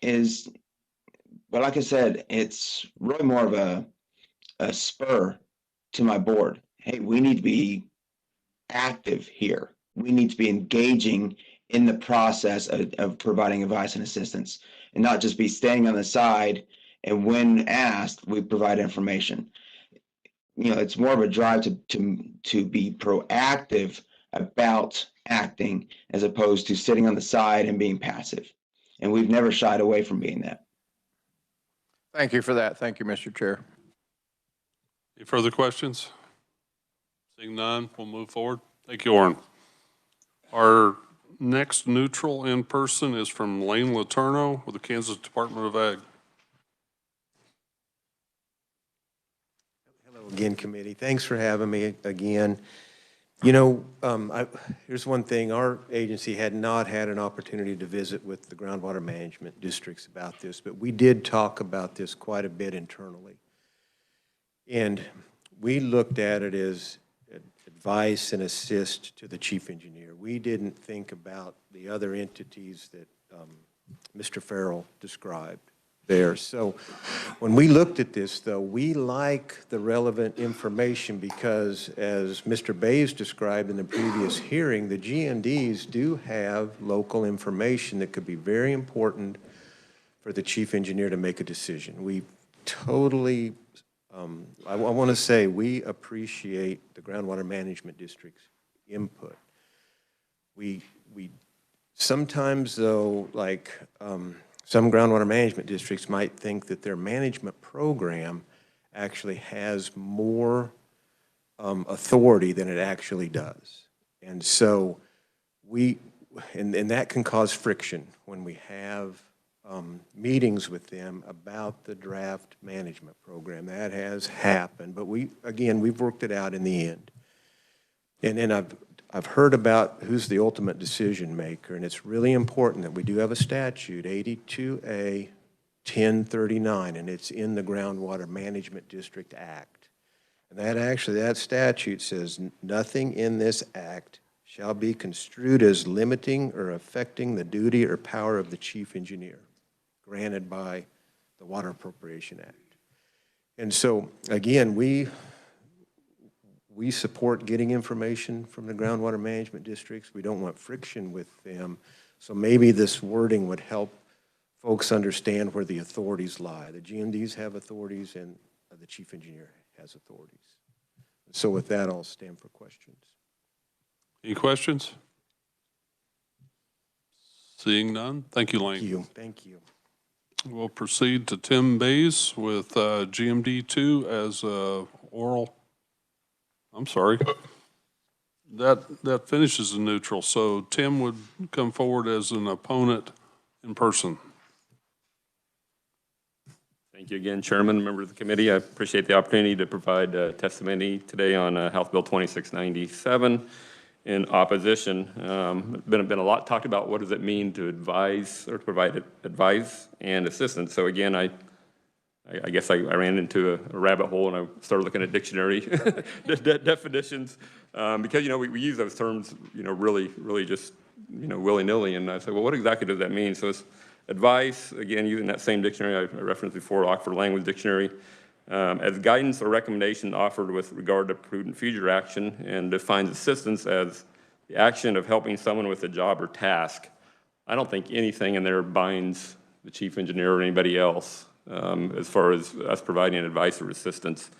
But like I said, it's really more of a spur to my board. Hey, we need to be active here. We need to be engaging in the process of providing advice and assistance, and not just be staying on the side. And when asked, we provide information. You know, it's more of a drive to be proactive about acting as opposed to sitting on the side and being passive. And we've never shied away from being that. Thank you for that. Thank you, Mr. Chair. Any further questions? Seeing none, we'll move forward. Thank you, Orrin. Our next neutral in person is from Lane Letourneau with the Kansas Department of Ag. Hello again, committee. Thanks for having me again. You know, here's one thing. Our agency had not had an opportunity to visit with the groundwater management districts about this, but we did talk about this quite a bit internally. And we looked at it as advice and assist to the chief engineer. We didn't think about the other entities that Mr. Farrell described there. So when we looked at this, though, we like the relevant information because, as Mr. Bays described in the previous hearing, the GMDs do have local information that could be very important for the chief engineer to make a decision. We totally, I want to say we appreciate the groundwater management district's input. We sometimes, though, like some groundwater management districts might think that their management program actually has more authority than it actually does. And so and that can cause friction when we have meetings with them about the draft management program. That has happened, but we've worked it out in the end. And I've heard about who's the ultimate decision maker, and it's really important that we do have a statute, 82A 1039, and it's in the Groundwater Management District Act. And that statute says nothing in this act shall be construed as limiting or affecting the duty or power of the chief engineer granted by the Water Appropriation Act. And so, again, we support getting information from the groundwater management districts. We don't want friction with them. So maybe this wording would help folks understand where the authorities lie. The GMDs have authorities and the chief engineer has authorities. So with that, I'll stand for questions. Any questions? Seeing none, thank you, Lane. Thank you. Thank you. We'll proceed to Tim Bays with GMD2 as oral. I'm sorry. That finishes the neutral, so Tim would come forward as an opponent in person. Thank you again, Chairman, members of the committee. I appreciate the opportunity to provide testimony today on House Bill 2697 in opposition. Been a lot talked about what does it mean to advise or to provide advice and assistance. So again, I guess I ran into a rabbit hole and I started looking at dictionary definitions because, we use those terms, really just, willy-nilly. And I said, well, what exactly does that mean? So it's advice, again, using that same dictionary I referenced before, Oxford Language Dictionary, as guidance or recommendation offered with regard to prudent future action, and defines assistance as the action of helping someone with a job or task. I don't think anything in there binds the chief engineer or anybody else as far as us providing advice or assistance.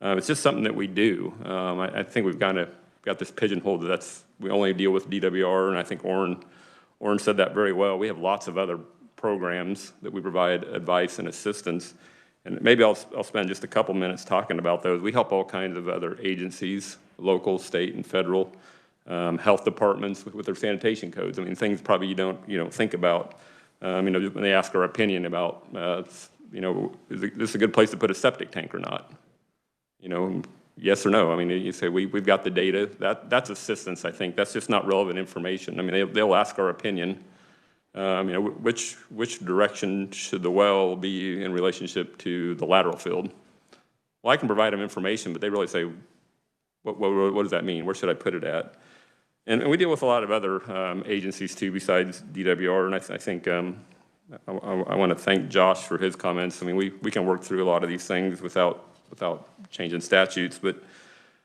It's just something that we do. I think we've kind of got this pigeonhole that we only deal with DWR, and I think Orrin said that very well. We have lots of other programs that we provide advice and assistance, and maybe I'll spend just a couple minutes talking about those. We help all kinds of other agencies, local, state, and federal, health departments with their sanitation codes. I mean, things probably you don't think about. When they ask our opinion about, is this a good place to put a septic tank or not? Yes or no. I mean, you say we've got the data. That's assistance. I think that's just not relevant information. I mean, they'll ask our opinion. Which direction should the well be in relationship to the lateral field? Well, I can provide them information, but they really say, what does that mean? Where should I put it at? And we deal with a lot of other agencies too, besides DWR. And I think I want to thank Josh for his comments. I mean, we can work through a lot of these things without changing statutes. But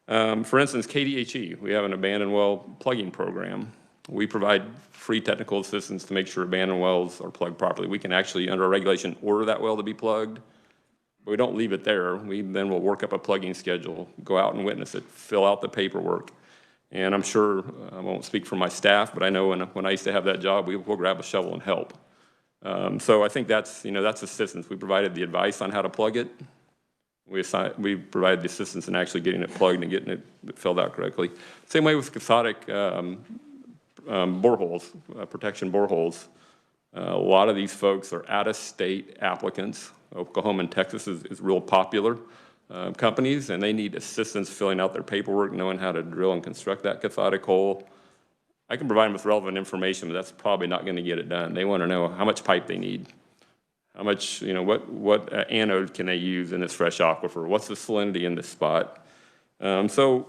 for instance, KDHE, we have an abandoned well plugging program. We provide free technical assistance to make sure abandoned wells are plugged properly. We can actually, under a regulation, order that well to be plugged, but we don't leave it there. We then will work up a plugging schedule, go out and witness it, fill out the paperwork. And I'm sure, I won't speak for my staff, but I know when I used to have that job, we'll grab a shovel and help. So I think that's, that's assistance. We provided the advice on how to plug it. We provided the assistance in actually getting it plugged and getting it filled out correctly. Same way with cathodic boreholes, protection boreholes. A lot of these folks are out-of-state applicants. Oklahoma and Texas is real popular companies, and they need assistance filling out their paperwork, knowing how to drill and construct that cathodic hole. I can provide them with relevant information, but that's probably not going to get it done. They want to know how much pipe they need, how much, what anode can they use in this fresh aquifer, what's the salinity in this spot. So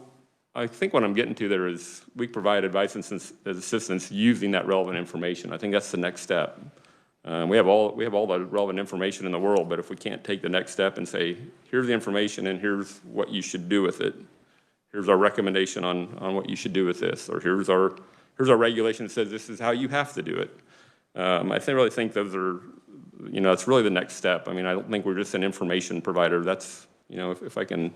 I think what I'm getting to there is we provide advice and assistance using that relevant information. I think that's the next step. We have all the relevant information in the world, but if we can't take the next step and say, here's the information and here's what you should do with it. Here's our recommendation on what you should do with this, or here's our regulation that says this is how you have to do it. I really think those are, it's really the next step. I mean, I don't think we're just an information provider. That's, if I can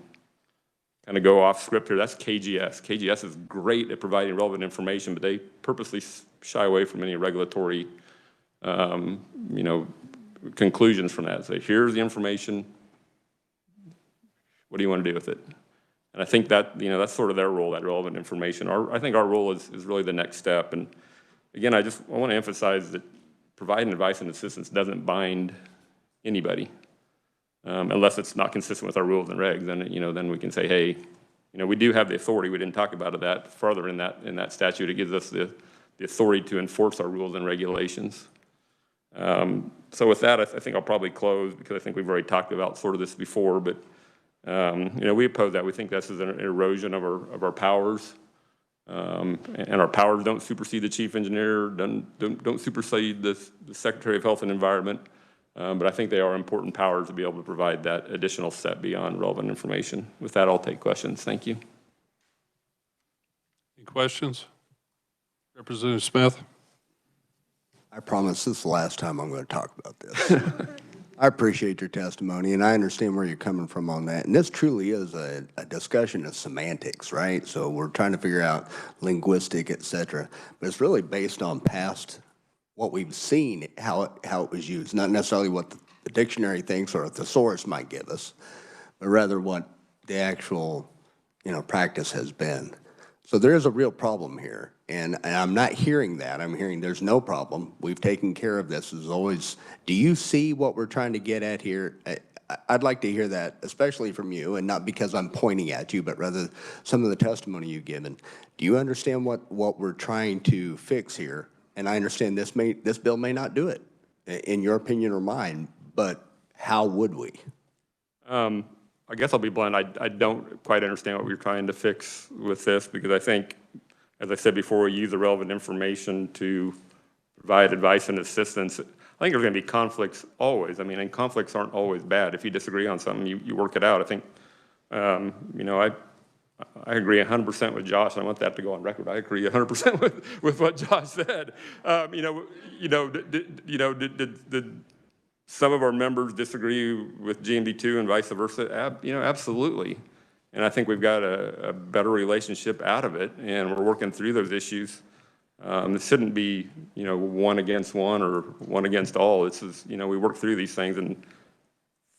kind of go off script here, that's KGS. KGS is great at providing relevant information, but they purposely shy away from any regulatory, conclusions from that. Say, here's the information. What do you want to do with it? And I think that, that's sort of their role, that relevant information. I think our role is really the next step. And again, I want to emphasize that providing advice and assistance doesn't bind anybody, unless it's not consistent with our rules and regs. Then we can say, hey, we do have the authority. We didn't talk about that further in that statute. It gives us the authority to enforce our rules and regulations. So with that, I think I'll probably close because I think we've already talked about sort of this before, but we oppose that. We think this is an erosion of our powers, and our powers don't supersede the chief engineer, don't supersede the Secretary of Health and Environment, but I think they are important powers to be able to provide that additional step beyond relevant information. With that, I'll take questions. Thank you. Any questions? Representative Smith? I promise this is the last time I'm going to talk about this. I appreciate your testimony, and I understand where you're coming from on that. And this truly is a discussion of semantics, right? So we're trying to figure out linguistic, et cetera. But it's really based on past, what we've seen, how it was used. Not necessarily what the dictionary thinks or a thesaurus might give us, but rather what the actual, practice has been. So there is a real problem here, and I'm not hearing that. I'm hearing there's no problem. We've taken care of this as always. Do you see what we're trying to get at here? I'd like to hear that, especially from you, and not because I'm pointing at you, but rather some of the testimony you've given. Do you understand what we're trying to fix here? And I understand this bill may not do it, in your opinion or mine, but how would we? I guess I'll be blunt. I don't quite understand what we're trying to fix with this, because I think, as I said before, we use the relevant information to provide advice and assistance. I think there's going to be conflicts always. I mean, and conflicts aren't always bad. If you disagree on something, you work it out. I think, I agree 100% with Josh. I want that to go on record. I agree 100% with what Josh said. Did some of our members disagree with GMD2 and vice versa? Absolutely. And I think we've got a better relationship out of it, and we're working through those issues. It shouldn't be, one against one or one against all. This is, we work through these things, and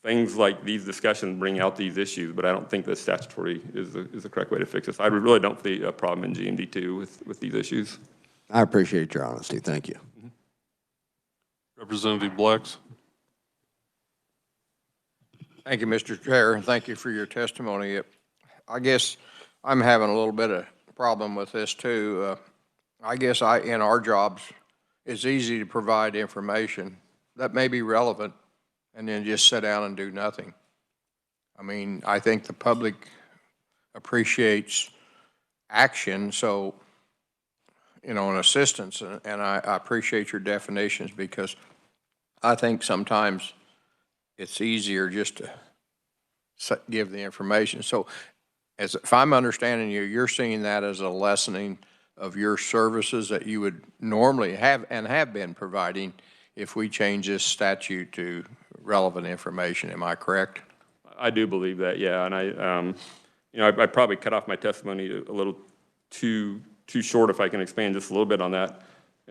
things like these discussions bring out these issues, but I don't think that statutory is the correct way to fix this. I really don't see a problem in GMD2 with these issues. I appreciate your honesty. Thank you. Mm-hmm. Representative Blex? Thank you, Mr. Chair, and thank you for your testimony. I guess I'm having a little bit of problem with this too. I guess in our jobs, it's easy to provide information that may be relevant and then just sit down and do nothing. I mean, I think the public appreciates action, so, and assistance, and I appreciate your definitions, because I think sometimes it's easier just to give the information. So if I'm understanding you, you're seeing that as a lessening of your services that you would normally have and have been providing if we change this statute to relevant information. Am I correct? I do believe that, yeah. And I probably cut off my testimony a little too short if I can expand just a little bit on that.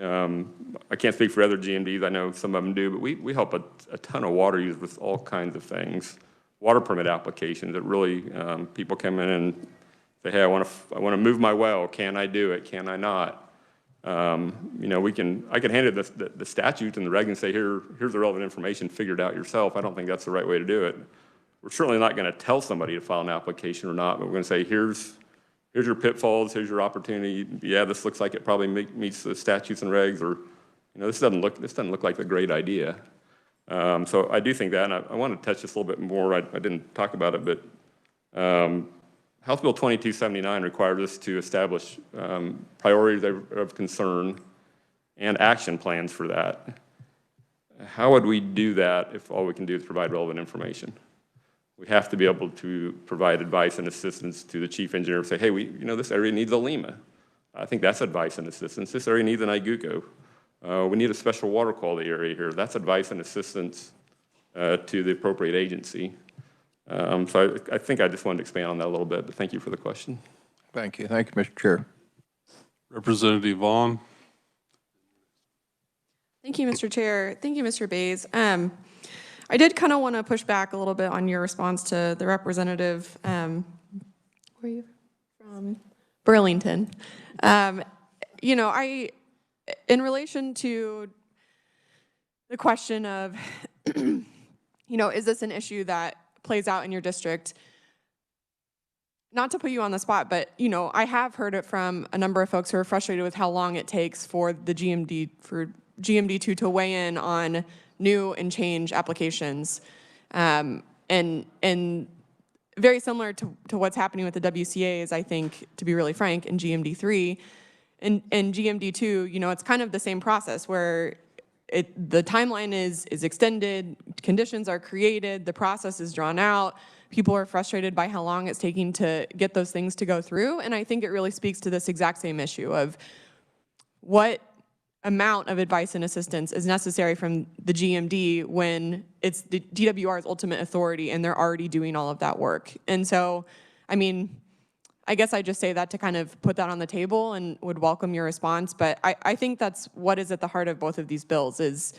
I can't speak for other GMDs. I know some of them do, but we help a ton of water users with all kinds of things. Water permit applications that really, people come in and say, hey, I want to move my well. Can I do it? Can I not? You know, I can hand it the statutes and the reg and say, here's the relevant information, figure it out yourself. I don't think that's the right way to do it. We're certainly not going to tell somebody to file an application or not, but we're going to say, here's your pitfalls, here's your opportunity. Yeah, this looks like it probably meets the statutes and regs, or, you know, this doesn't look like a great idea. So I do think that, and I want to touch this a little bit more. I didn't talk about it, but House Bill 2279 requires us to establish priorities of concern and action plans for that. How would we do that if all we can do is provide relevant information? We have to be able to provide advice and assistance to the chief engineer and say, hey, this area needs a LEMA. I think that's advice and assistance. This area needs an IGUCO. We need a special water quality area here. That's advice and assistance to the appropriate agency. So I think I just wanted to expand on that a little bit, but thank you for the question. Thank you. Thank you, Mr. Chair. Representative Vaughn. Thank you, Mr. Chair. Thank you, Mr. Bays. I did kind of want to push back a little bit on your response to the representative, where are you from? Burlington. You know, in relation to the question of, you know, is this an issue that plays out in your district? Not to put you on the spot, but, you know, I have heard it from a number of folks who are frustrated with how long it takes for the GMD2 to weigh in on new and change applications. And very similar to what's happening with the WCA is, I think, to be really frank, in GMD3. In GMD2, you know, it's kind of the same process where the timeline is extended, conditions are created, the process is drawn out, people are frustrated by how long it's taking to get those things to go through, and I think it really speaks to this exact same issue of what amount of advice and assistance is necessary from the GMD when it's the DWR's ultimate authority and they're already doing all of that work. And so, I mean, I guess I just say that to kind of put that on the table and would welcome your response. But I think that's what is at the heart of both of these bills is,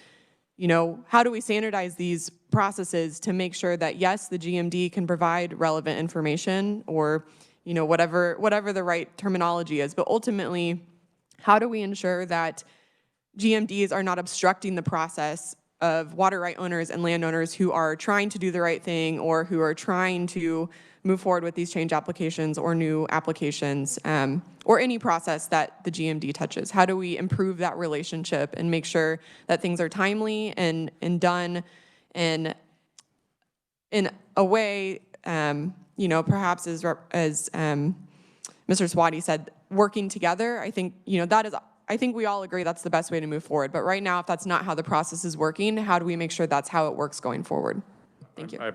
you know, how do we standardize these processes to make sure that, yes, the GMD can provide relevant information or, you know, whatever the right terminology is. But ultimately, how do we ensure that GMDs are not obstructing the process of water right owners and landowners who are trying to do the right thing or who are trying to move forward with these change applications or new applications or any process that the GMD touches? How do we improve that relationship and make sure that things are timely and done in a way, you know, perhaps as Mr. Swati said, working together? I think, you know, I think we all agree that's the best way to move forward. But right now, if that's not how the process is working, how do we make sure that's how it works going forward? Thank you. I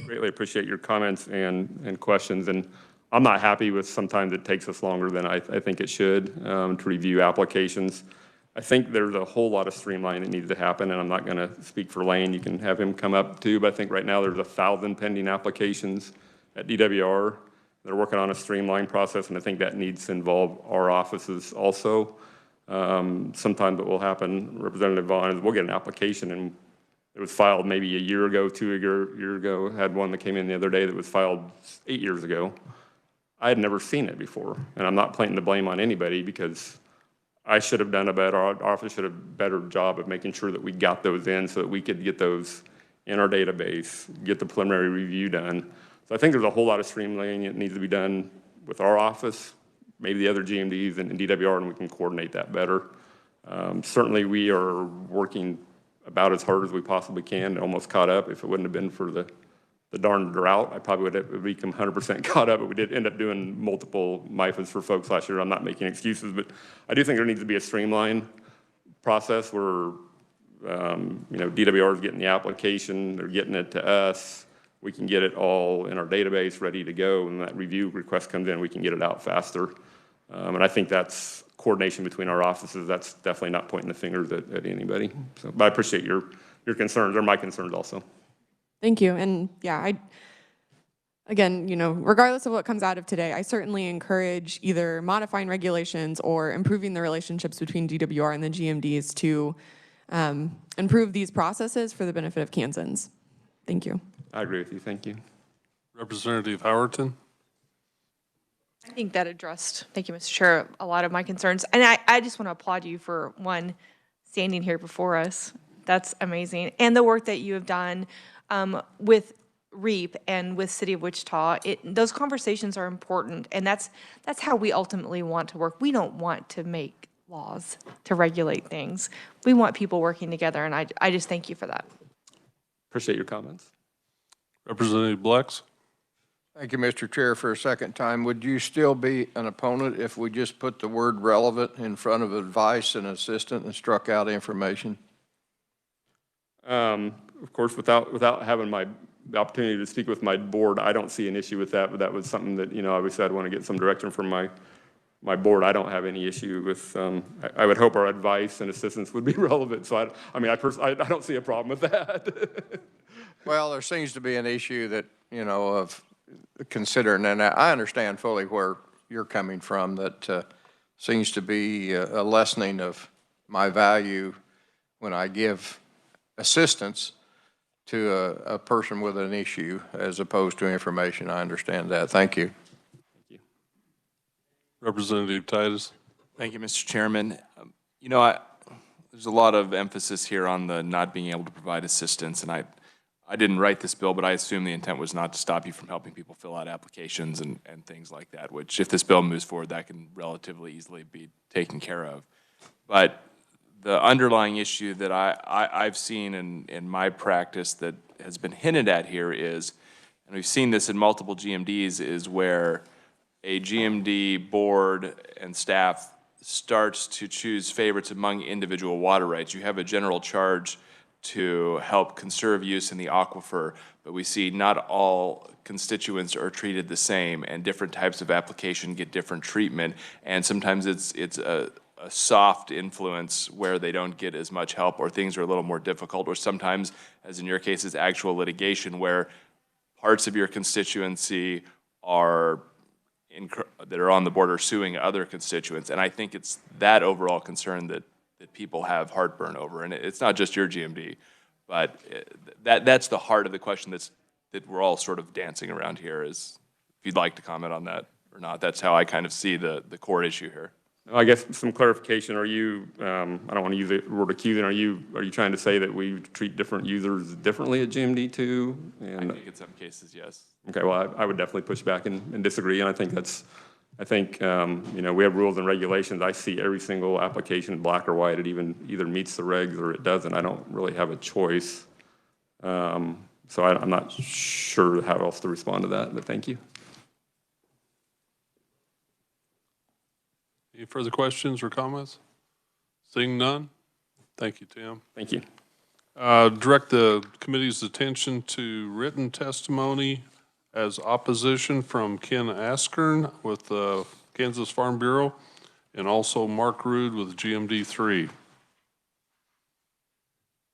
greatly appreciate your comments and questions. And I'm not happy with sometimes it takes us longer than I think it should to review applications. I think there's a whole lot of streamlining that needs to happen, and I'm not going to speak for Lane. You can have him come up too, but I think right now there's 1,000 pending applications at DWR. They're working on a streamlined process, and I think that needs to involve our offices also. Sometimes what will happen, Representative Vaughn, is we'll get an application and it was filed maybe a year ago, 2 years ago. Had one that came in the other day that was filed 8 years ago. I had never seen it before, and I'm not planting the blame on anybody because I should have done a better, our office should have a better job of making sure that we got those in so that we could get those in our database, get the preliminary review done. So I think there's a whole lot of streamlining that needs to be done with our office, maybe the other GMDs and DWR, and we can coordinate that better. Certainly we are working about as hard as we possibly can, almost caught up. If it wouldn't have been for the darn drought, I probably would have become 100% caught up, but we did end up doing multiple MIFAs for folks last year. I'm not making excuses, but I do think there needs to be a streamlined process where, you know, DWR is getting the application, they're getting it to us, we can get it all in our database ready to go, and that review request comes in, we can get it out faster. And I think that's coordination between our offices. That's definitely not pointing the fingers at anybody. So, but I appreciate your concerns. They're my concerns also. Thank you. And yeah, again, regardless of what comes out of today, I certainly encourage either modifying regulations or improving the relationships between DWR and the GMDs to improve these processes for the benefit of Kansans. Thank you. I agree with you. Thank you. Representative Howerton. I think that addressed, thank you, Mr. Chair, a lot of my concerns. And I just want to applaud you for, one, standing here before us. That's amazing. And the work that you have done with REAP and with City of Wichita. Those conversations are important, and that's how we ultimately want to work. We don't want to make laws to regulate things. We want people working together, and I just thank you for that. Appreciate your comments. Representative Blex. Thank you, Mr. Chair, for a second time. Would you still be an opponent if we just put the word relevant in front of advice and assistant and struck out information? Of course, without having the opportunity to speak with my board, I don't see an issue with that, but that was something that, obviously I'd want to get some direction from my board. I don't have any issue with, I would hope our advice and assistance would be relevant. So I don't see a problem with that. Well, there seems to be an issue that, of considering, and I understand fully where you're coming from, that seems to be a lessening of my value when I give assistance to a person with an issue as opposed to information. I understand that. Thank you. Thank you. Representative Titus. Thank you, Mr. Chairman. There's a lot of emphasis here on the not being able to provide assistance, and I didn't write this bill, but I assume the intent was not to stop you from helping people fill out applications and things like that, which if this bill moves forward, that can relatively easily be taken care of. But the underlying issue that I've seen in my practice that has been hinted at here is, and we've seen this in multiple GMDs, is where a GMD board and staff starts to choose favorites among individual water rights. You have a general charge to help conserve use in the aquifer, but we see not all constituents are treated the same, and different types of application get different treatment, and sometimes it's a soft influence where they don't get as much help, or things are a little more difficult, or sometimes, as in your case, is actual litigation where parts of your constituency that are on the border suing other constituents. And I think it's that overall concern that people have heartburn over. And it's not just your GMD, but that's the heart of the question that we're all sort of dancing around here, is if you'd like to comment on that or not. That's how I kind of see the core issue here. I guess some clarification. Are you, I don't want to use the word accusing, are you trying to say that we treat different users differently at GMD too? And I think in some cases, yes. Okay, well, I would definitely push back and disagree, and I think we have rules and regulations. I see every single application black or white. It either meets the regs or it doesn't. I don't really have a choice. So I'm not sure how else to respond to that, but thank you. Any further questions or comments? Seeing none? Thank you, Tim. Thank you. Direct the committee's attention to written testimony as opposition from Ken Askern with the Kansas Farm Bureau, and also Mark Rude with GMD 3.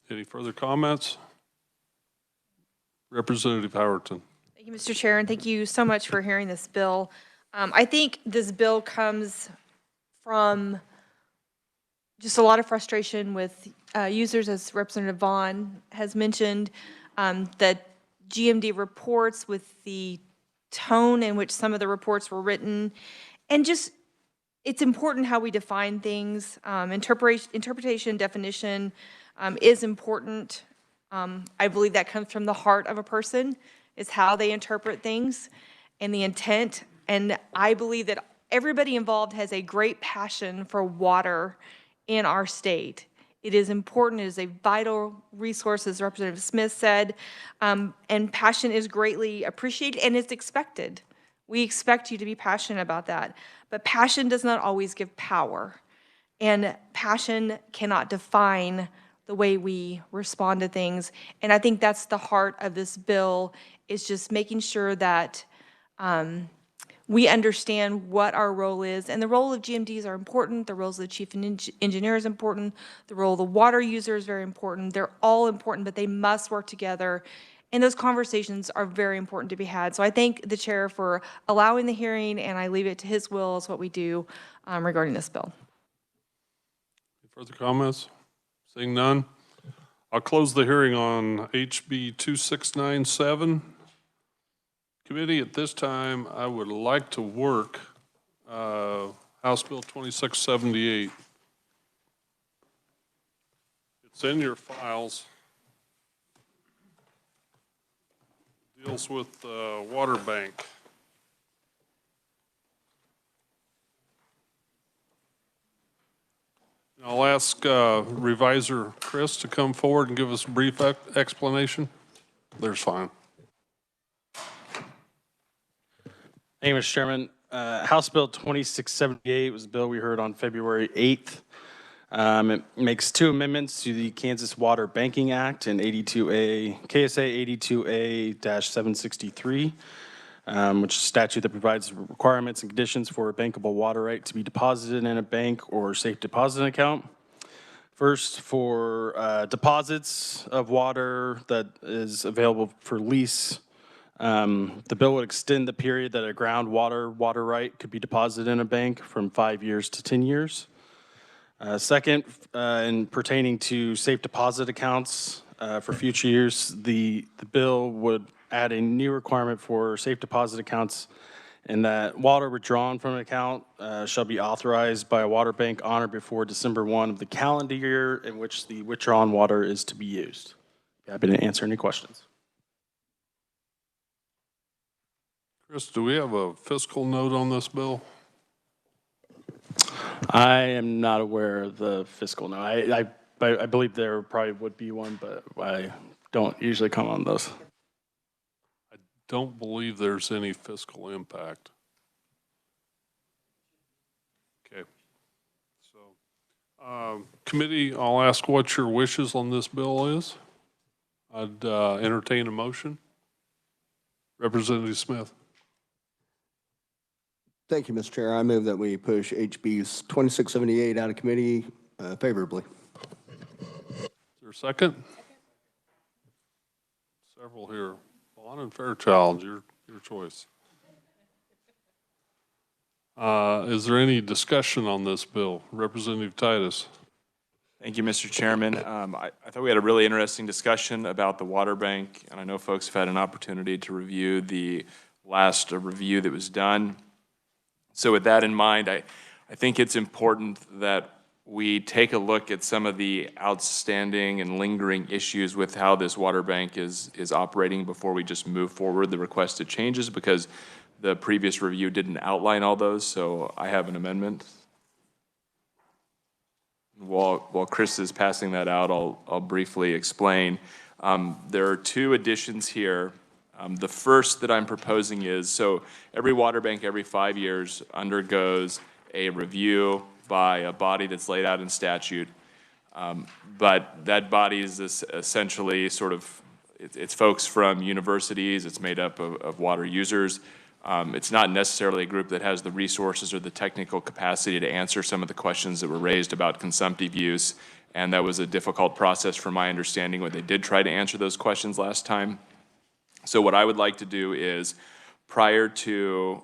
Any further comments? Representative Howerton. Thank you, Mr. Chair, and thank you so much for hearing this bill. I think this bill comes from just a lot of frustration with users, as Representative Vaughn has mentioned, that GMD reports, with the tone in which some of the reports were written, and just it's important how we define things. Interpretation, definition is important. I believe that comes from the heart of a person, is how they interpret things and the intent. And I believe that everybody involved has a great passion for water in our state. It is important. It is a vital resource, as Representative Smith said, and passion is greatly appreciated and it's expected. We expect you to be passionate about that. But passion does not always give power, and passion cannot define the way we respond to things. And I think that's the heart of this bill, is just making sure that we understand what our role is. And the role of GMDs are important. The roles of the chief engineer is important. The role of the water user is very important. They're all important, but they must work together. And those conversations are very important to be had. So I thank the chair for allowing the hearing, and I leave it to his will as what we do regarding this bill. Any further comments? Seeing none, I'll close the hearing on HB 2697. Committee, at this time, I would like to work House Bill 2678. It's in your files. Deals with the water bank. I'll ask Revisor Chris to come forward and give us a brief explanation. There's fine. Thank you, Mr. Chairman. House Bill 2678 was a bill we heard on February 8th. It makes two amendments to the Kansas Water Banking Act and KSA 82A-763, which is a statute that provides requirements and conditions for a bankable water right to be deposited in a bank or safe deposit account. First, for deposits of water that is available for lease, the bill would extend the period that a groundwater water right could be deposited in a bank from 5 years to 10 years. Second, in pertaining to safe deposit accounts for future years, the bill would add a new requirement for safe deposit accounts in that water withdrawn from an account shall be authorized by a water bank on or before December 1 of the calendar year in which the withdrawn water is to be used. Happy to answer any questions. Chris, do we have a fiscal note on this bill? I am not aware of the fiscal note. I believe there probably would be one, but I don't usually come on those. I don't believe there's any fiscal impact. Okay. So, committee, I'll ask what your wishes on this bill is. I'd entertain a motion. Representative Smith. Thank you, Mr. Chair. I move that we push HB 2678 out of committee favorably. Is there a second? Several here. Vaughn and Fairchild, your choice. Is there any discussion on this bill? Representative Titus. Thank you, Mr. Chairman. I thought we had a really interesting discussion about the water bank, and I know folks have had an opportunity to review the last review that was done. So with that in mind, I think it's important that we take a look at some of the outstanding and lingering issues with how this water bank is operating before we just move forward the requested changes, because the previous review didn't outline all those, so I have an amendment. While Chris is passing that out, I'll briefly explain. There are two additions here. The first that I'm proposing is, so every water bank every 5 years undergoes a review by a body that's laid out in statute. But that body is essentially sort of, it's folks from universities, it's made up of water users. It's not necessarily a group that has the resources or the technical capacity to answer some of the questions that were raised about consumptive use. And that was a difficult process from my understanding when they did try to answer those questions last time. So what I would like to do is, prior to,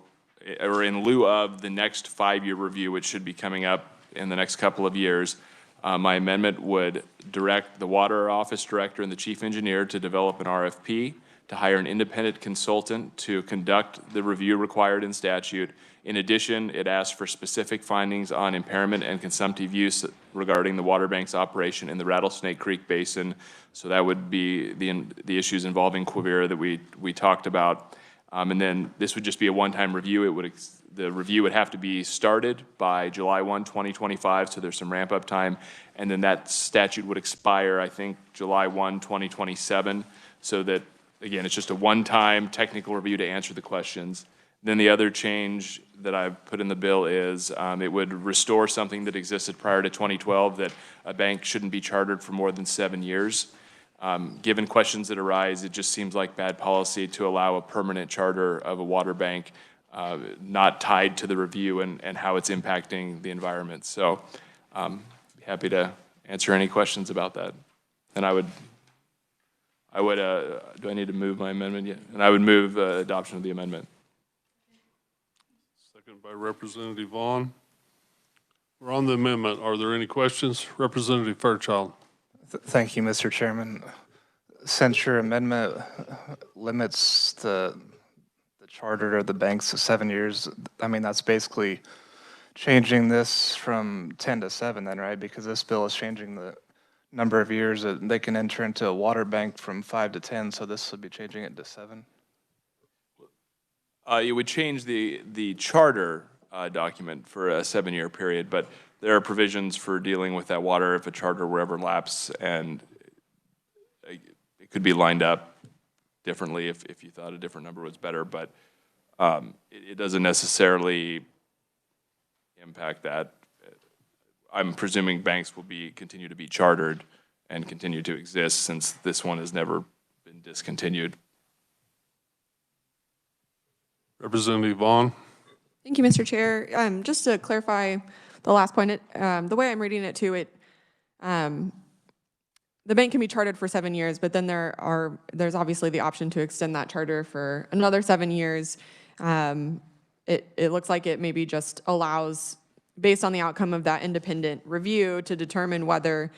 or in lieu of the next 5-year review, which should be coming up in the next couple of years, my amendment would direct the water office director and the chief engineer to develop an RFP, to hire an independent consultant to conduct the review required in statute. In addition, it asks for specific findings on impairment and consumptive use regarding the water bank's operation in the Rattlesnake Creek Basin. So that would be the issues involving Quivira that we talked about. And then this would just be a one-time review. The review would have to be started by July 1, 2025, so there's some ramp-up time. And then that statute would expire, I think, July 1, 2027, so that, again, it's just a one-time technical review to answer the questions. Then the other change that I've put in the bill is it would restore something that existed prior to 2012, that a bank shouldn't be chartered for more than 7 years. Given questions that arise, it just seems like bad policy to allow a permanent charter of a water bank not tied to the review and how it's impacting the environment. So be happy to answer any questions about that. And I I would, do I need to move my amendment yet? And I would move adoption of the amendment. Second by Representative Vaughn. We're on the amendment. Are there any questions? Representative Fairchild. Thank you, Mr. Chairman. Since your amendment limits the charter of the banks to 7 years, I mean, that's basically changing this from 10 to 7 then, right? Because this bill is changing the number of years that they can enter into a water bank from 5 to 10, so this would be changing it to 7? It would change the charter document for a 7-year period, but there are provisions for dealing with that water if a charter were ever lapse, and it could be lined up differently if you thought a different number was better, but it doesn't necessarily impact that. I'm presuming banks will continue to be chartered and continue to exist since this one has never been discontinued. Representative Vaughn. Thank you, Mr. Chair. Just to clarify the last point, the way I'm reading it too, the bank can be chartered for 7 years, but then there's obviously the option to extend that charter for another 7 years. It looks like it maybe just allows, based on the outcome of that independent review, to determine whether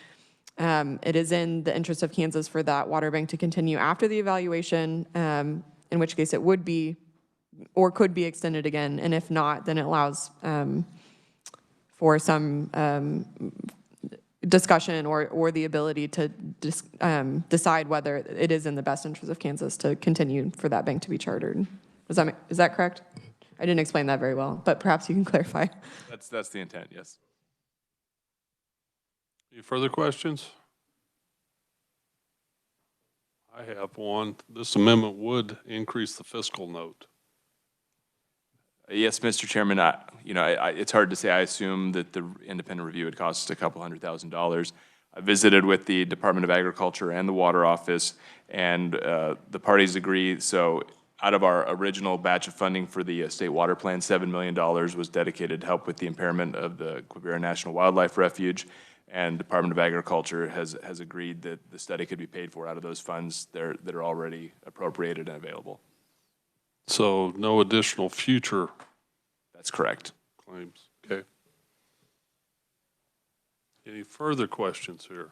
it is in the interest of Kansas for that water bank to continue after the evaluation, in which case it would be or could be extended again, and if not, then it allows for some discussion or the ability to decide whether it is in the best interest of Kansas to continue for that bank to be chartered. Is that correct? I didn't explain that very well, but perhaps you can clarify. That's the intent, yes. Any further questions? I have one. This amendment would increase the fiscal note. Yes, Mr. Chairman, it's hard to say. I assume that the independent review would cost a couple $100,000. I visited with the Department of Agriculture and the Water Office, and the parties agree. So out of our original batch of funding for the state water plan, $7 million was dedicated to help with the impairment of the Quivira National Wildlife Refuge, and Department of Agriculture has agreed that the study could be paid for out of those funds that are already appropriated and available. So no additional future. That's correct. Claims. Okay. Any further questions here?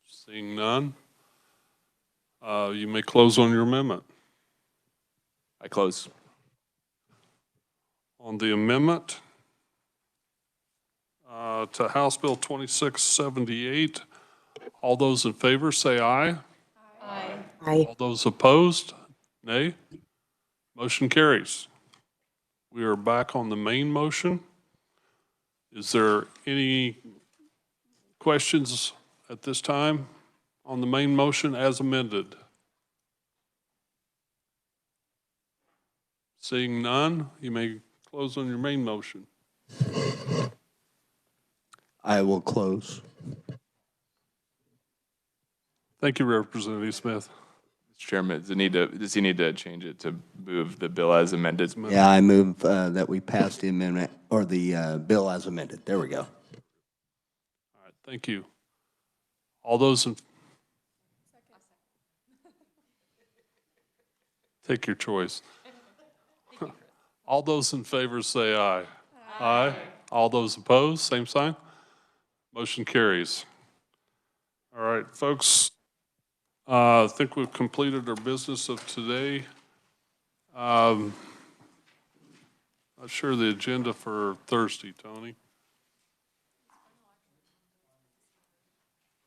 Seeing none, you may close on your amendment. I close. On the amendment to House Bill 2678, all those in favor say aye. Aye. All those opposed, nay. Motion carries. We are back on the main motion. Is there any questions at this time on the main motion as amended? Seeing none, you may close on your main motion. I will close. Thank you, Representative Smith. Mr. Chairman, does he need to change it to move the bill as amended? Yeah, I move that we pass the amendment, or the bill as amended. There we go. All right, thank you. All those in... Take your choice. All those in favor say aye. Aye. All those opposed, same sign. Motion carries. All right, folks. I think we've completed our business of today. Not sure the agenda for Thursday, Tony.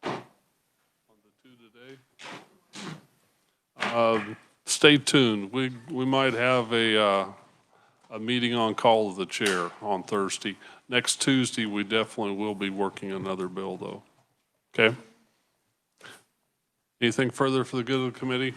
On the two today. Stay tuned. We might have a meeting on call of the chair on Thursday. Next Tuesday, we definitely will be working another bill, though. Okay? Anything further for the good of the committee?